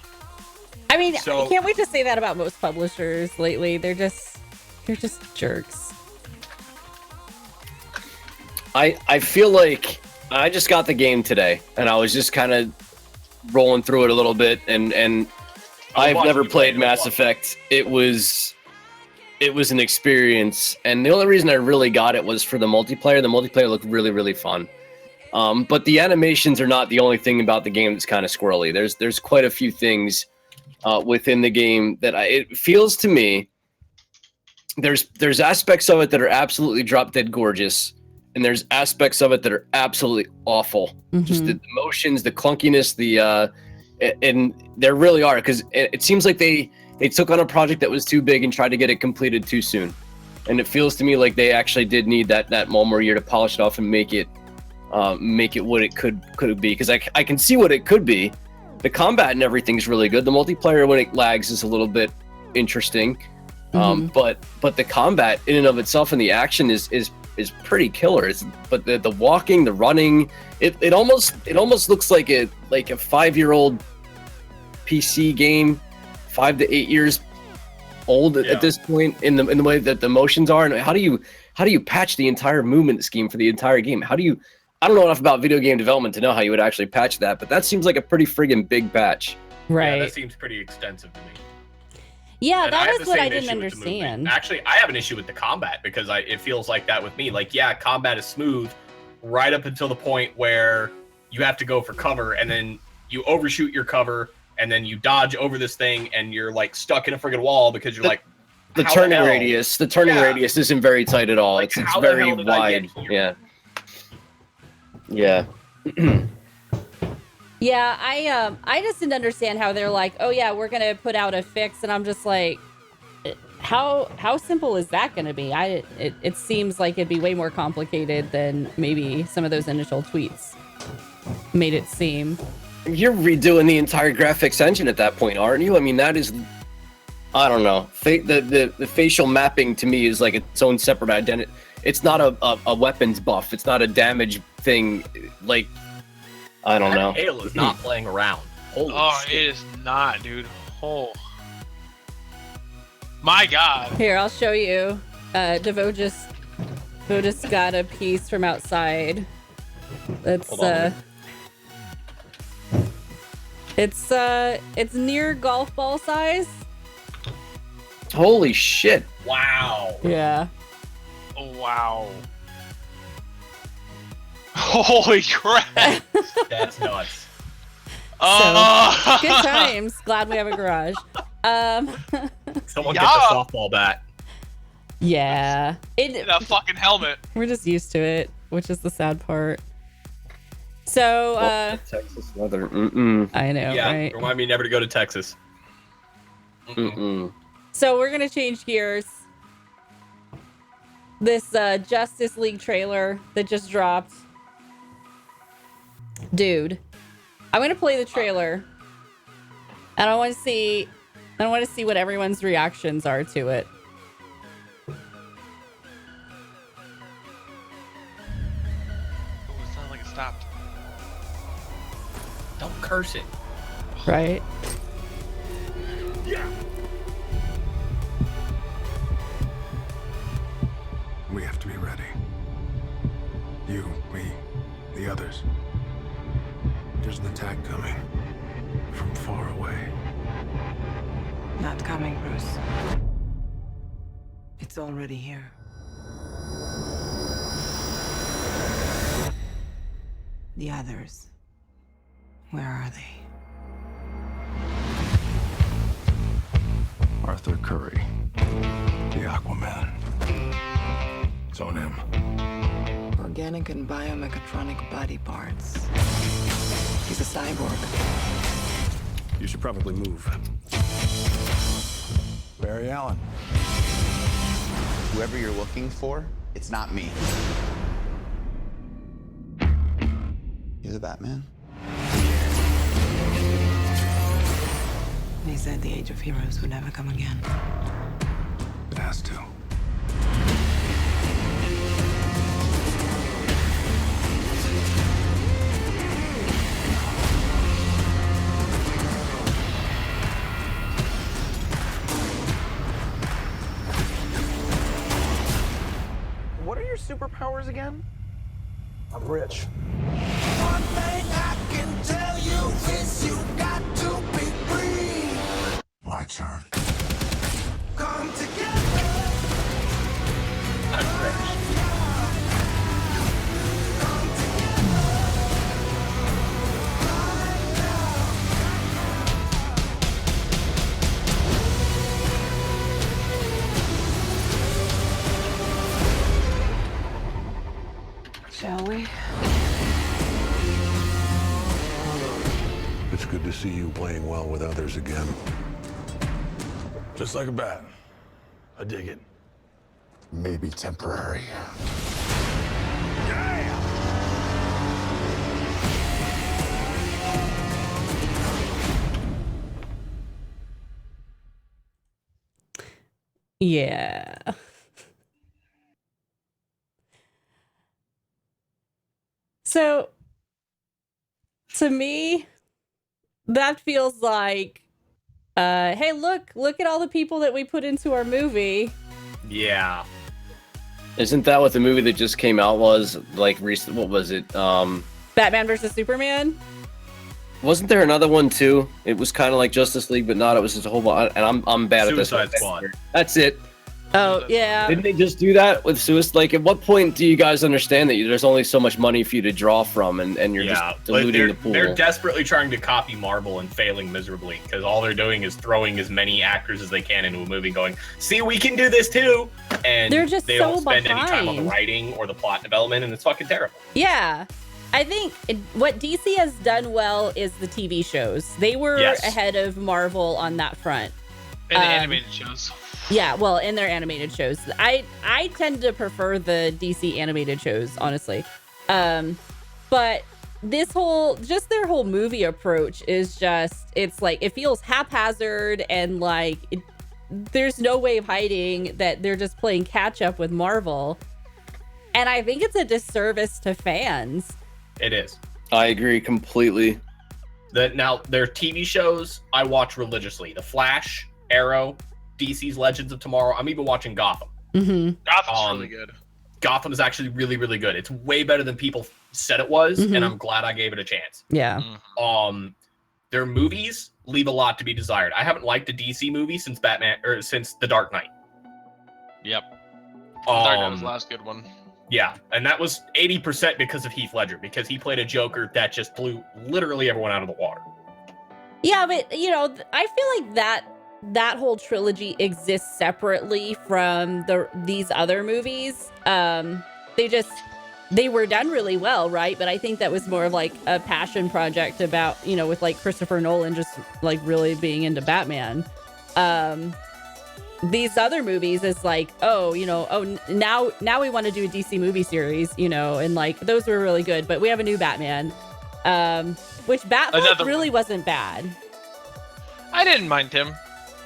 I mean, So- can't we just say that about most publishers lately? They're just jerks. I feel like I just got the game today, and I was just kind of rolling through it a little bit, and I've watching never you play played it, Mass well. Effect. It was an experience, and the only reason I really got it was for the multiplayer. The multiplayer looked really, really fun. But the animations are not the only thing about the game that's kind of squirrely. There's quite a few things within the game that it feels to me. There's aspects of it that are absolutely drop dead gorgeous, and there's aspects of it that are absolutely awful. Just the motions, the clunkiness, and there really are, because it seems like they took on a project that was too big and tried to get it completed too soon. And it feels to me like they actually did need that one more year to polish it off and make it what it could be, because I can see what it could be. The combat and everything's really good. The multiplayer, when it lags, is a little bit interesting. But the combat in and of itself and the action is pretty killer. But the walking, the running, it almost looks like a 5-year-old PC game, 5 to 8 years old at this point in the way that the motions are. And how do you patch the entire movement scheme for the entire game? I don't know enough about video game development to know how you would actually patch that, but that seems like a pretty friggin' big patch. Right. Yeah, that seems pretty extensive to me. Yeah, And that have is the what same I didn't issue with the movement. understand. Actually, I have an issue with the combat because it feels like that with me. Like, yeah, combat is smooth right up until the point where you have to go for cover, and then you overshoot your cover, and then you dodge over this thing, and you're like stuck in a friggin' wall because you're The turning radius isn't very tight at all. Like, it's how the very hell did I wide. get here? Yeah. Yeah, I just didn't understand how they're like, oh yeah, we're gonna put out a fix, and I'm just like, how simple is that gonna be? It seems like it'd be way more complicated than maybe some of those initial tweets made it seem. You're redoing the entire graphics engine at that point, aren't you? I mean, that is, I don't know. The facial mapping to me is like its own separate identity. It's not a weapons buff. It's not a damage thing. Like, I don't know. Halo is not playing around. Holy shit. It is not, dude. Oh. My God. Here, I'll show you. Devo just got a piece from outside. That's it's near golf ball size. Holy shit. Wow. Yeah. Wow. Holy crap. That's nuts. Good times. Glad we have a garage. Someone get the softball bat. Yeah. In a fucking helmet. We're just used to it, which is the sad part. So, Texas weather. I know, Yeah, right? remind me never to go to Texas. So we're gonna change gears. This Justice League trailer that just dropped. Dude, I'm gonna play the trailer. And I want to see what everyone's reactions are to it. Oh, it sounds like it stopped. Don't curse it. Right? Yeah. We have to be ready. You, me, the others. There's an attack coming from far away. Not coming, Bruce. It's already here. The others. Where are they? Arthur Curry, the Aquaman. It's on him. Organic and biomechatronic body parts. He's a cyborg. You should probably move. Barry Allen. Whoever you're looking for, it's not me. You're the Batman? They said the age of heroes would never come again. It has to. What are your superpowers again? I'm rich. One thing I can tell you is you got to be free. It's good to see you playing well with others again. Just like a bat. I dig it. Maybe temporary. Yeah. So, to me, that feels like, hey, look at all the people that we put into our movie. Yeah. Isn't that what the movie that just came out was like recent? What was it? Batman versus Superman. Wasn't there another one too? It was kind of like Justice League, but not. It was just a whole bunch. And I'm bad at this. Suicide Squad. That's it. Oh yeah. Didn't they just do that with Suicide? Like, at what point do you guys understand that there's only so much money for you to draw from, and you're just diluting the pool? They're desperately trying to copy Marvel and failing miserably because all they're doing is throwing as many actors as they can into a movie, going, "See, we can do this too," and They're just they so don't spend any time on the behind. writing or the plot development, and it's fucking terrible. Yeah. I think what DC has done well is the TV shows. They were Yes. ahead of Marvel on that front. And the animated shows. Yeah, well, in their animated shows. I tend to prefer the DC animated shows, honestly. But this their whole movie approach is just, it's like, it feels haphazard, and like there's no way of hiding that they're just playing catch up with Marvel. And I think it's a disservice to fans. It is. I agree completely. Now, their TV shows I watch religiously. The Flash, Arrow, DC's Legends of Tomorrow. I'm even watching Gotham. Mm-hmm. Gotham's really good. Gotham is actually really, really good. It's way better than people said it was, and I'm glad I gave it a chance. Yeah. Their movies leave a lot to be desired. I haven't liked a DC movie since since The Dark Knight. Yep. Dark Knight was the last good one. Yeah, and that was 80% because of Heath Ledger, because he played a Joker that just blew literally everyone out of the water. Yeah, but I feel like that whole trilogy exists separately from these other movies. They were done really well, right? But I think that was more of like a passion project about, with like Christopher Nolan just like really being into Batman. These other movies is like, now we want to do a DC movie series, and like those were really good, but we have a new Batman, which Batman really wasn't bad. I didn't mind him.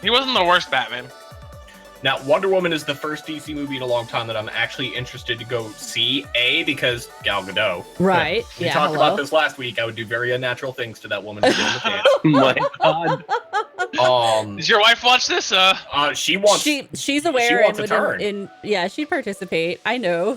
He wasn't the worst Batman. Now, Wonder Woman is the first DC movie in a long time that I'm actually interested to go see. Because Gal Gadot. Right. We Yeah. talked about this last week. I would do very unnatural things to that woman in the pants. Oh my god. Does your wife watch this? She wants. She's aware. She wants and a turn. she'd participate. I know.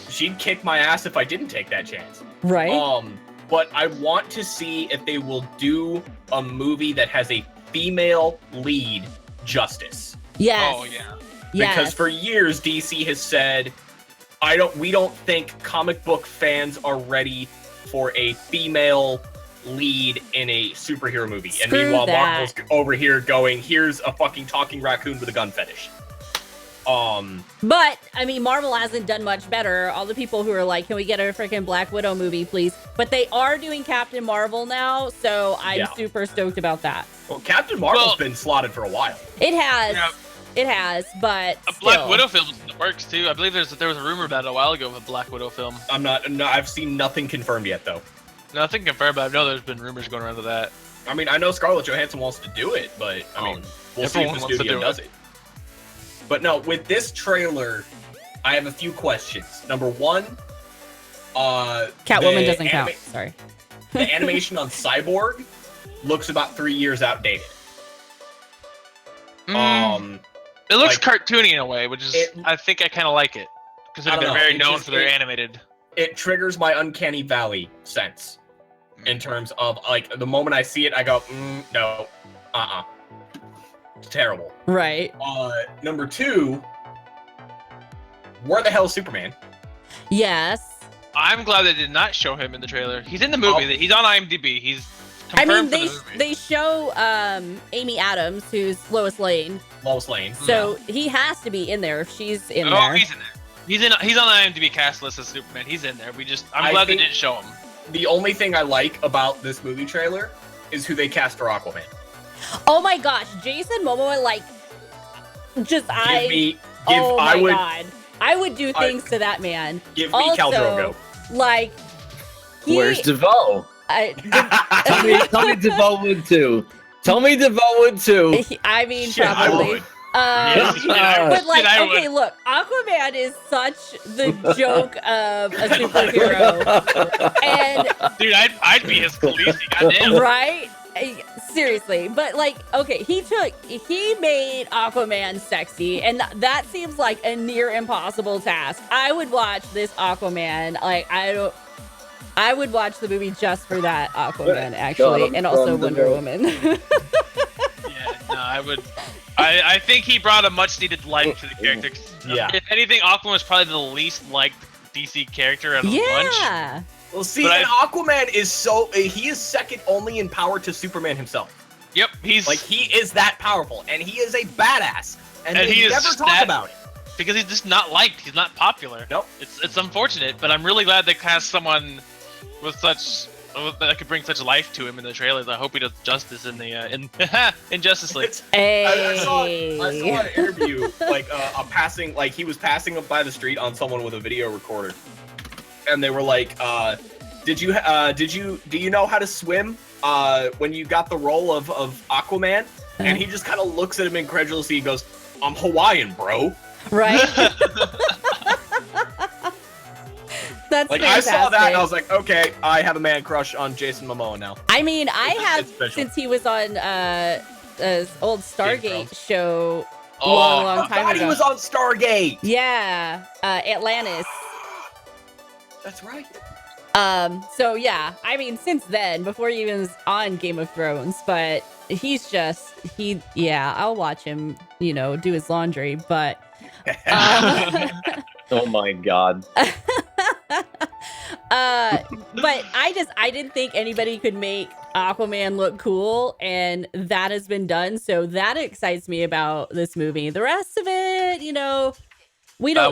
She'd kick my ass if I didn't take that chance. Right. But I want to see if they will do a movie that has a female lead justice. Yes. Oh yeah. Because for years DC has said, we don't think comic book fans are ready for a female lead in a superhero movie. And meanwhile, Marvel's over here going, here's a fucking talking raccoon with a gun fetish. But I mean, Marvel hasn't done much better. All the people who are like, can we get a freaking Black Widow movie, please? But they are doing Captain Marvel now, so I'm super stoked about that. Well, Captain Marvel's been slotted for a while. It has. Yeah. It has, but a Black Widow film in the works too. I believe there was a rumor about it a while ago of a Black Widow film. I've seen nothing confirmed yet though. Nothing confirmed, but I know there's been rumors going around of that. I mean, I know Scarlett Johansson wants to do it, but I mean, we'll see if the studio does it. But no, with this trailer, I have a few questions. Number one, Catwoman doesn't count. Sorry. The animation on Cyborg looks about 3 years outdated. It looks cartoony in a way, which is I think I kind of like it because they've been very known for their animated. It triggers my uncanny valley sense in terms of like the moment I see it, I go, no, it's terrible. Right. Number two, where the hell is Superman? Yes. I'm glad they did not show him in the trailer. He's in the movie. He's on IMDb. He's confirmed for the movie. They show Amy Adams, who's Lois Lane. Lois Lane. So he has to be in there if she's in there. Oh, he's in there. He's on the IMDb cast list as Superman. He's in there. I'm glad they didn't show him. the only thing I like about this movie trailer is who they cast for Aquaman. Oh my gosh, Jason Momoa, like, just I would do things to that man. Give me Khal Drogo. Like, where's DeVoe? Tell me DeVoe would too. Tell me DeVoe would too. I mean, Shit, probably. But like, okay, look, Aquaman is such the joke of a superhero, and dude, I'd be his Khaleesi, goddamn. Right? Seriously, but like, okay, he made Aquaman sexy, and that seems like a near impossible task. I would watch this Aquaman, like, I would watch the movie just for that Aquaman, actually, and also Wonder Woman. Yeah, no, I would. I think he brought a much needed life to the character. Yeah. If anything, Aquaman was probably the least liked DC character out of the bunch. Yeah. Well, see, and Aquaman is he is second only in power to Superman himself. Yep, he is that powerful, and he is a badass, and he never talk about it. Because he's just not liked. He's not popular. Nope. It's unfortunate, but I'm really glad they cast someone with such that could bring such life to him in the trailers. I hope he does justice in the in Justice League. I saw an interview, like he was passing up by the street on someone with a video recorder, and they were like, do you know how to swim when you got the role of Aquaman? And he just kind of looks at him incredulously. He goes, I'm Hawaiian, bro. Right? That's like, fantastic. I saw that and I was like, okay, I have a man crush on Jason Momoa now. I mean, I have, since he was on an old Stargate show a long time ago. He was on Stargate. Yeah, Atlantis. That's right. So yeah, I mean, since then, before he even was on Game of Thrones, but he's just, I'll watch him, do his laundry, but oh my God. But I didn't think anybody could make Aquaman look cool, and that has been done. So that excites me about this movie. The rest of it, we don't know.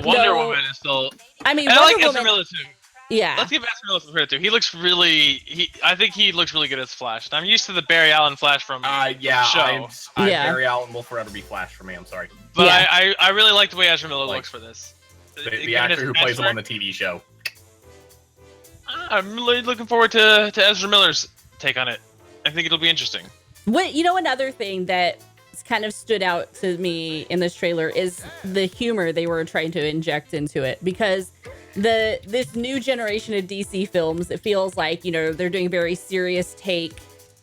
Wonder Woman is still. I mean, and Wonder I like Woman, Ezra Miller too. Yeah. Let's give Ezra Miller some credit too. He looks really. I think he looks really good as Flash. I'm used to the Barry Allen Flash from the show. Barry Allen will forever be Flash for me. I'm sorry, but I really like the way Ezra Miller looks for this. The actor who plays him on the TV show. I'm really looking forward to Ezra Miller's take on it. I think it'll be interesting. Another thing that kind of stood out to me in this trailer is the humor they were trying to inject into it, because this new generation of DC films, it feels like, they're doing a very serious take.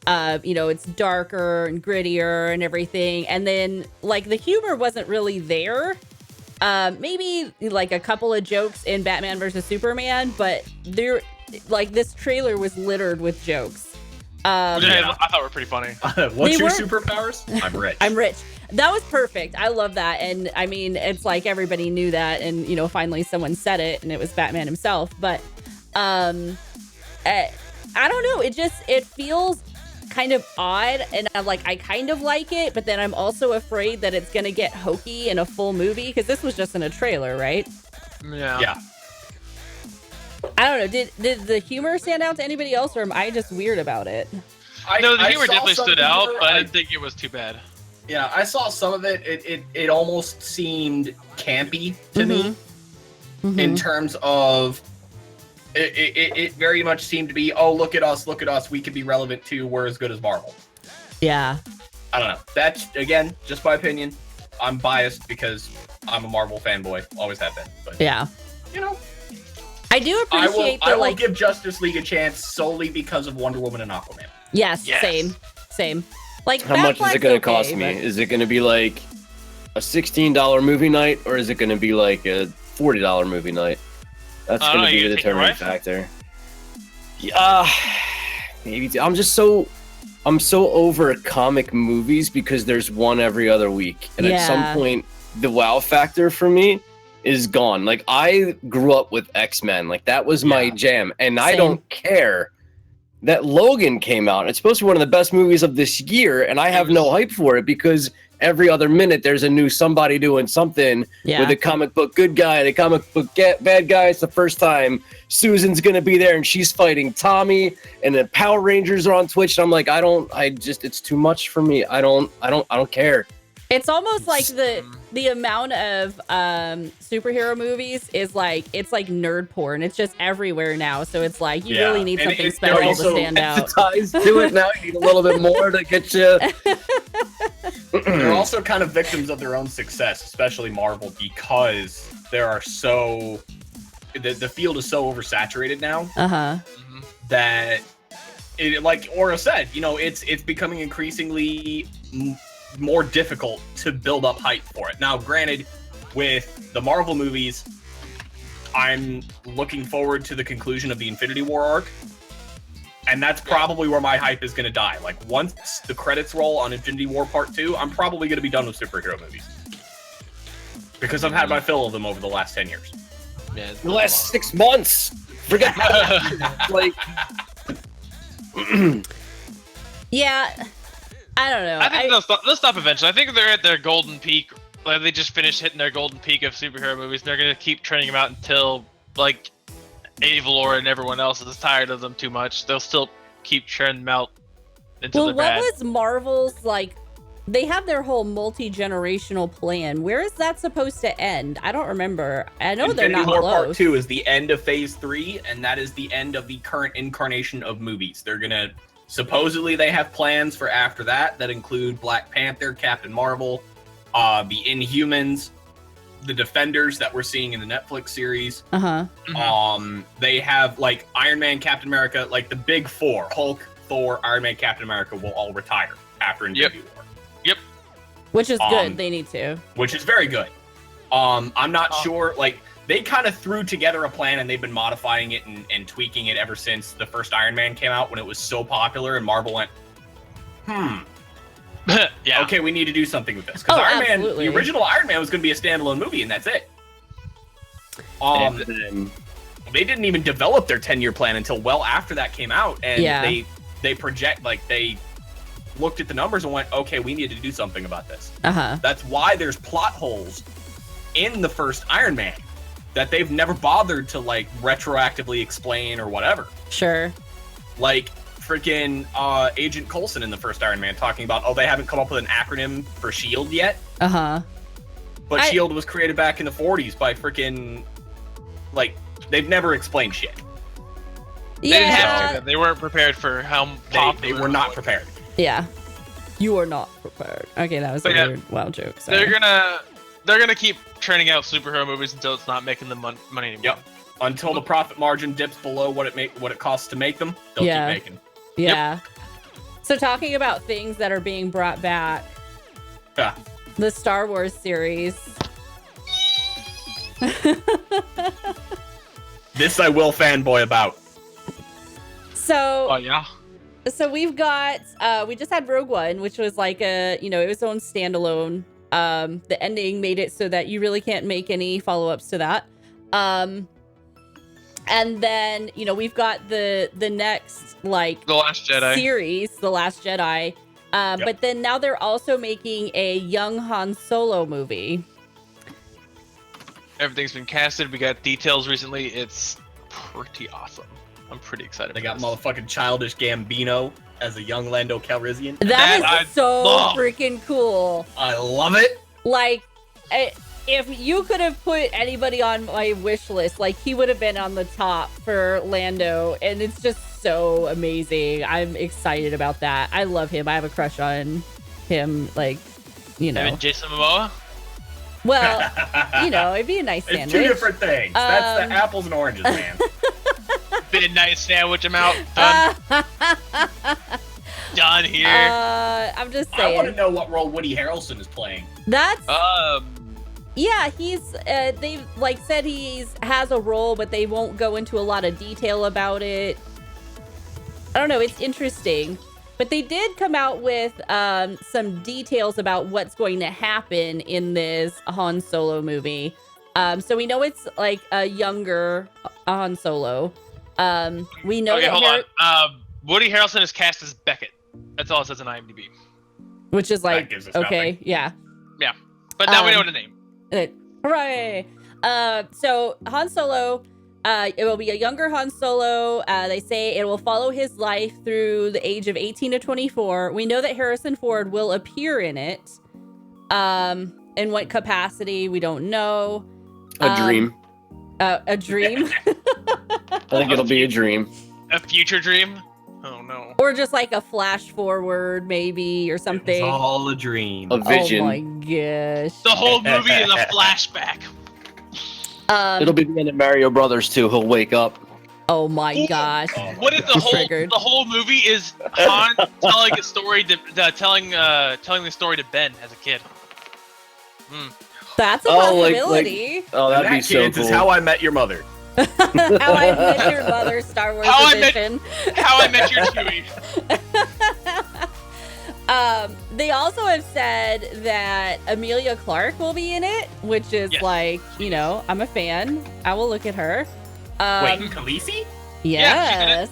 It's darker and grittier and everything. And then, like, the humor wasn't really there. Maybe like a couple of jokes in Batman versus Superman, but this trailer was littered with jokes. I thought were pretty funny. What's your superpowers? I'm rich. I'm rich. That was perfect. I love that. And I mean, it's like everybody knew that, and finally someone said it, and it was Batman himself. But I don't know. It feels kind of odd, and I kind of like it, but then I'm also afraid that it's gonna get hokey in a full movie, because this was just in a trailer, right? Yeah. I don't know. Did the humor stand out to anybody else, or am I just weird about it? No, the humor definitely stood out, but I didn't think it was too bad. Yeah, I saw some of it. It almost seemed campy to me, in terms of it very much seemed to be, oh, look at us, we could be relevant too, we're as good as Marvel. Yeah. I don't know. That's, again, just my opinion. I'm biased because I'm a Marvel fanboy, always have been. But, yeah. I do appreciate I will give Justice League a chance solely because of Wonder Woman and Aquaman. Yes. Same. Like, how much is it going to cost me? Is it going to be like a $16 movie night, or is it going to be like a $40 movie night? That's going to be the determining factor. Yeah, maybe. I'm so over comic movies because there's one every other week, and at some point, the wow factor for me is gone. Like, I grew up with X-Men, like that was my jam, and I don't care that Logan came out. It's supposed to be one of the best movies of this year, and I have no hype for it because every other minute there's a new somebody doing something with a comic book good guy and a comic book bad guy. It's the first time Susan's gonna be there and she's fighting Tommy, and the Power Rangers are on Twitch. And I'm like, it's too much for me. I don't care. It's almost like the amount of superhero movies is like, it's like nerd porn. It's just everywhere now. So it's like you really need something special to stand out. Ties to it now. You need a little bit more to get you. They're also kind of victims of their own success, especially Marvel, because there are the field is so oversaturated now that it, like Aura said, it's becoming increasingly more difficult to build up hype for it. Now, granted, with the Marvel movies, I'm looking forward to the conclusion of the Infinity War arc, and that's probably where my hype is going to die. Like, once the credits roll on Infinity War Part 2, I'm probably going to be done with superhero movies. Because I've had my fill of them over the last 10 years. Yeah, the last 6 months. Forget like... Yeah... I don't know. I think they'll stop eventually. I think they're at their golden peak. Like, they just finished hitting their golden peak of superhero movies. They're gonna keep churning them out until like Avalor and everyone else is tired of them too much. They'll still keep churning them out until they're bad. What was Marvel's like? They have their whole multi-generational plan. Where is that supposed to end? I don't remember. I know they're not Infinity War close. Part 2 is the end of Phase 3, and that is the end of the current incarnation of movies. They're gonna. Supposedly, they have plans for after that include Black Panther, Captain Marvel, the Inhumans, the Defenders that we're seeing in the Netflix series. They have like Iron Man, Captain America, like the big four: Hulk, Thor, Iron Man, Captain America will all retire after Infinity War. Yep. Which is good. They need to. Which is very good. I'm not sure. Like, they kind of threw together a plan and they've been modifying it and tweaking it ever since the first Iron Man came out when it was so popular and Marvel went, yeah. Okay, we need to do something with this. Because Iron Man, the original Iron Man was going to be a standalone movie and that's it. They didn't even develop their 10-year plan until well after that came out. And they looked at the numbers and went, okay, we need to do something about this. That's why there's plot holes in the first Iron Man that they've never bothered to like retroactively explain or whatever. Sure. Like freaking Agent Coulson in the first Iron Man talking about, they haven't come up with an acronym for SHIELD yet. But SHIELD was created back in the 40s by freaking, like, they've never explained shit. Yeah. They weren't prepared for how they were not prepared. Yeah. You are not prepared. Okay, that was a weird wild joke. Sorry. They're gonna keep churning out superhero movies until it's not making them money anymore. Yep. Until the profit margin dips below what it costs to make them, they'll keep making. Yeah. So talking about things that are being brought back. Yeah. The Star Wars series. This I will fanboy about. So. Oh yeah. So we've got we just had Rogue One, which was like it was its own standalone. The ending made it so that you really can't make any follow-ups to that. And then, we've got the next like The Last Jedi series, The Last Jedi. But then now they're also making a young Han Solo movie. Everything's been casted. We got details recently. It's pretty awesome. I'm pretty excited. They got motherfucking Childish Gambino as a young Lando Calrissian. That is so freaking cool. I love it. Like, if you could have put anybody on my wish list, like, he would have been on the top for Lando, and it's just so amazing. I'm excited about that. I love him. I have a crush on him, like, And Jason Momoa? Well, it'd be a nice sandwich. It's two different things. That's the apples and oranges, man. Been a nice sandwich. I'm out. Done. Done here. I'm just saying. I want to know what role Woody Harrelson is playing. That's Yeah, he's they've like said has a role, but they won't go into a lot of detail about it. I don't know, it's interesting. But they did come out with some details about what's going to happen in this Han Solo movie. So we know it's like a younger Han Solo. We know hold on. Woody Harrelson is cast as Beckett. That's all it says on IMDb. which is like gives us okay, nothing. yeah. Yeah, but now we know the name. Hooray! So Han Solo, it will be a younger Han Solo. They say it will follow his life through the age of 18 to 24. We know that Harrison Ford will appear in it. In what capacity, we don't know. A dream. A dream. I think it'll be a dream. A future dream? Oh no. Or just like a flash forward, maybe, or something. It's all a dream. A vision. Oh my gosh. The whole movie is a flashback. It'll be the end of Mario Brothers too. He'll wake up. Oh my gosh. What if the whole movie is Han telling a story telling the story to Ben as a kid? That's a possibility. That'd be so Kids cool. is How I Met Your Mother. How I Met Your Mother Star Wars edition. How I Met Your Chewie. They also have said that Emilia Clarke will be in it, which is like, you know, I'm a fan. I will look at her. Wait, Khaleesi? Yes.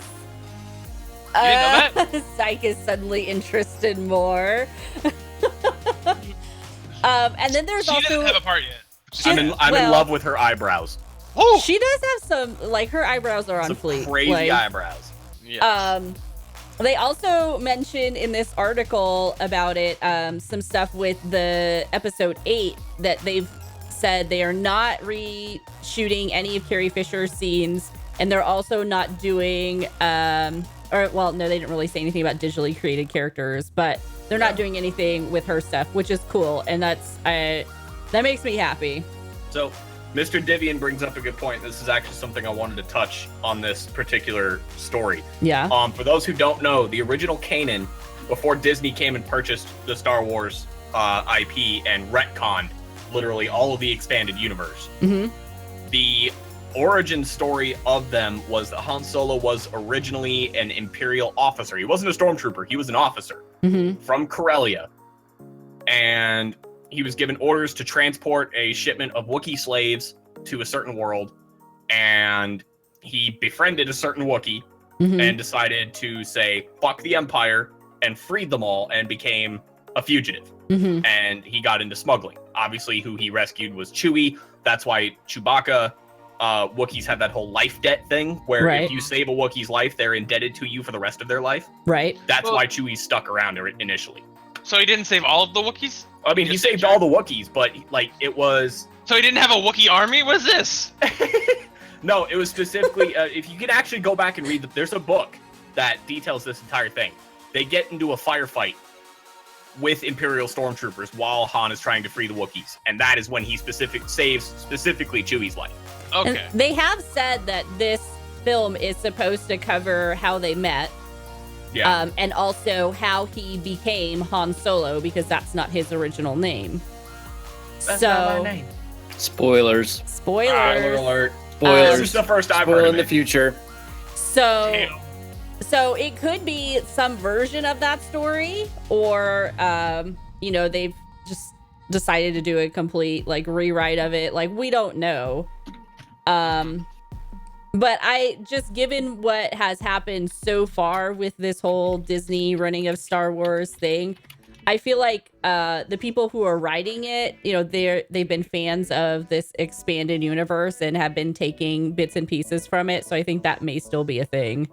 Yeah, you didn't know Syke is suddenly interested more. And then there's She also doesn't have a part yet. I'm in love with her eyebrows. She does have some, like, her eyebrows are on Some fleek. crazy like, eyebrows. Yes. They also mentioned in this article about it some stuff with the episode 8 that they've said they are not reshooting any of Carrie Fisher's scenes, and they're also not doing no, they didn't really say anything about digitally created characters, but they're not doing anything with her stuff, which is cool, and that makes me happy. So Mr. Divian brings up a good point. This is actually something I wanted to touch on this particular story. Yeah. For those who don't know, the original Kanan, before Disney came and purchased the Star Wars IP and retconned literally all of the expanded universe, the origin story of them was that Han Solo was originally an Imperial officer. He wasn't a stormtrooper. He was an officer from Corellia. And he was given orders to transport a shipment of Wookiee slaves to a certain world, and he befriended a certain Wookiee and decided to say, fuck the Empire, and freed them all and became a fugitive. And he got into smuggling. Obviously, who he rescued was Chewie. That's why Chewbacca, Wookiees have that whole life debt thing, where if you save a Wookiee's life, they're indebted to you for the rest of their life. Right. That's why Chewie stuck around initially. So he didn't save all of the Wookiees? I mean, he saved all the Wookiees, but like it was. So he didn't have a Wookiee army? What is this? No, it was specifically. If you can actually go back and read, there's a book that details this entire thing. They get into a firefight with Imperial stormtroopers while Han is trying to free the Wookiees, and that is when he saves specifically Chewie's life. Okay. And they have said that this film is supposed to cover how they met. Yeah. And also how he became Han Solo, because that's not his original name. That's not my name. Spoilers. Spoiler alert. Spoilers. This is the first I've Spoil heard in of the it. future. So it could be some version of that story, or they've just decided to do a complete like rewrite of it. Like, we don't know. But given what has happened so far with this whole Disney running of Star Wars thing, I feel like the people who are writing it, they've been fans of this expanded universe and have been taking bits and pieces from it. So I think that may still be a thing.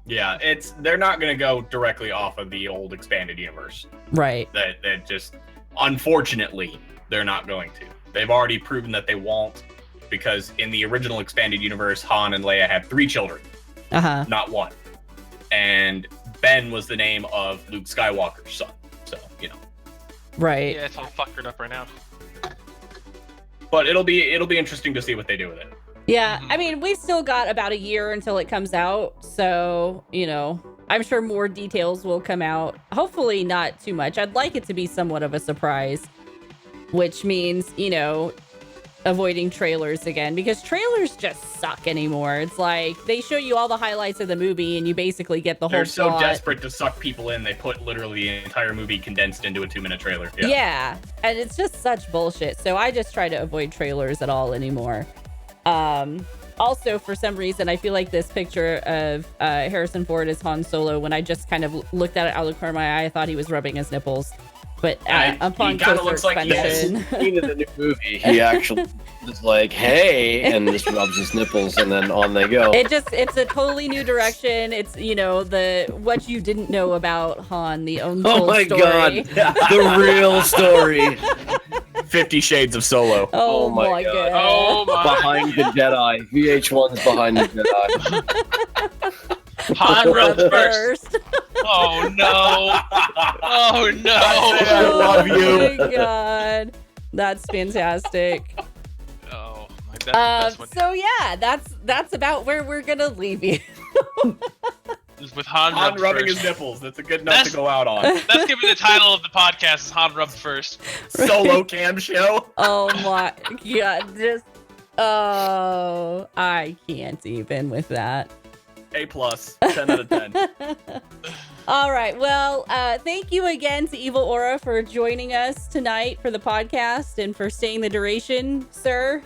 Yeah, they're not going to go directly off of the old expanded universe. Right. That just, unfortunately, they're not going to. They've already proven that they won't, because in the original expanded universe, Han and Leia had 3 children, not 1. And Ben was the name of Luke Skywalker's son. So, Right. Yeah, it's all fuckered up right now. But it'll be interesting to see what they do with it. Yeah, I mean, we've still got about a year until it comes out, so, I'm sure more details will come out. Hopefully not too much. I'd like it to be somewhat of a surprise, which means, avoiding trailers again, because trailers just suck anymore. It's like they show you all the highlights of the movie and you basically get the whole They're so plot. desperate to suck people in, they put literally the entire movie condensed into a 2-minute trailer. Yeah, and it's just such bullshit. So I just try to avoid trailers at all anymore. also, for some reason, I feel like this picture of Harrison Ford as Han Solo, when I just kind of looked at it out of the corner of my eye, I thought he was rubbing his nipples. But upon he kind of closer looks like inspection, Scene in the new movie, he actually is like, "Hey," and just rubs his nipples, and then on they go. it's a totally new direction. It's, you know, the what you didn't know about Han, the untold Oh my story. god, the real story 50 Shades of Solo. Oh, Oh my my God. god. Oh my! behind the Jedi. VH1's behind the Jedi. Han rubbed Up first. Oh no! Oh no! I love you. Oh my god. That's fantastic. Oh, like that's the best one. So yeah, that's about where we're gonna leave you. Is with Han Han rubbing first. his nipples. That's a good note to go out on. That's gonna be the title of the podcast. Is Han rubbed first? Solo cam show. Oh my god, just I can't even with that. A+, 10 out of 10. All right. Well, thank you again to Evil Aura for joining us tonight for the podcast and for staying the duration, sir.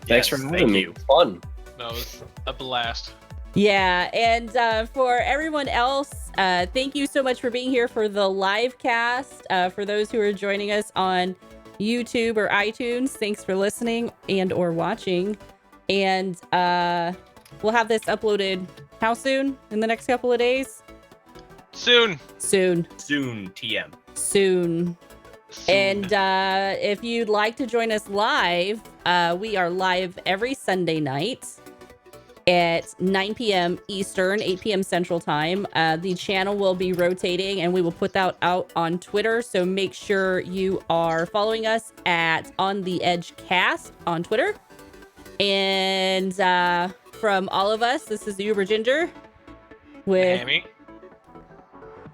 Thanks for having me. Fun. No, it was a blast. Yeah, and for everyone else, thank you so much for being here for the live cast. For those who are joining us on YouTube or iTunes, thanks for listening and or watching. And we'll have this uploaded how soon? In the next couple of days? Soon. Soon. Soon, TM. Soon. And if you'd like to join us live, we are live every Sunday night at 9 p.m. Eastern, 8 p.m. Central Time. The channel will be rotating and we will put that out on Twitter. So make sure you are following us at On The Edge Cast on Twitter. And from all of us, this is the Uber Ginger with Hammy.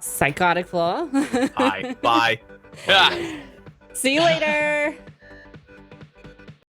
SykoticFlaw. Hi. Bye. Yeah. See you later.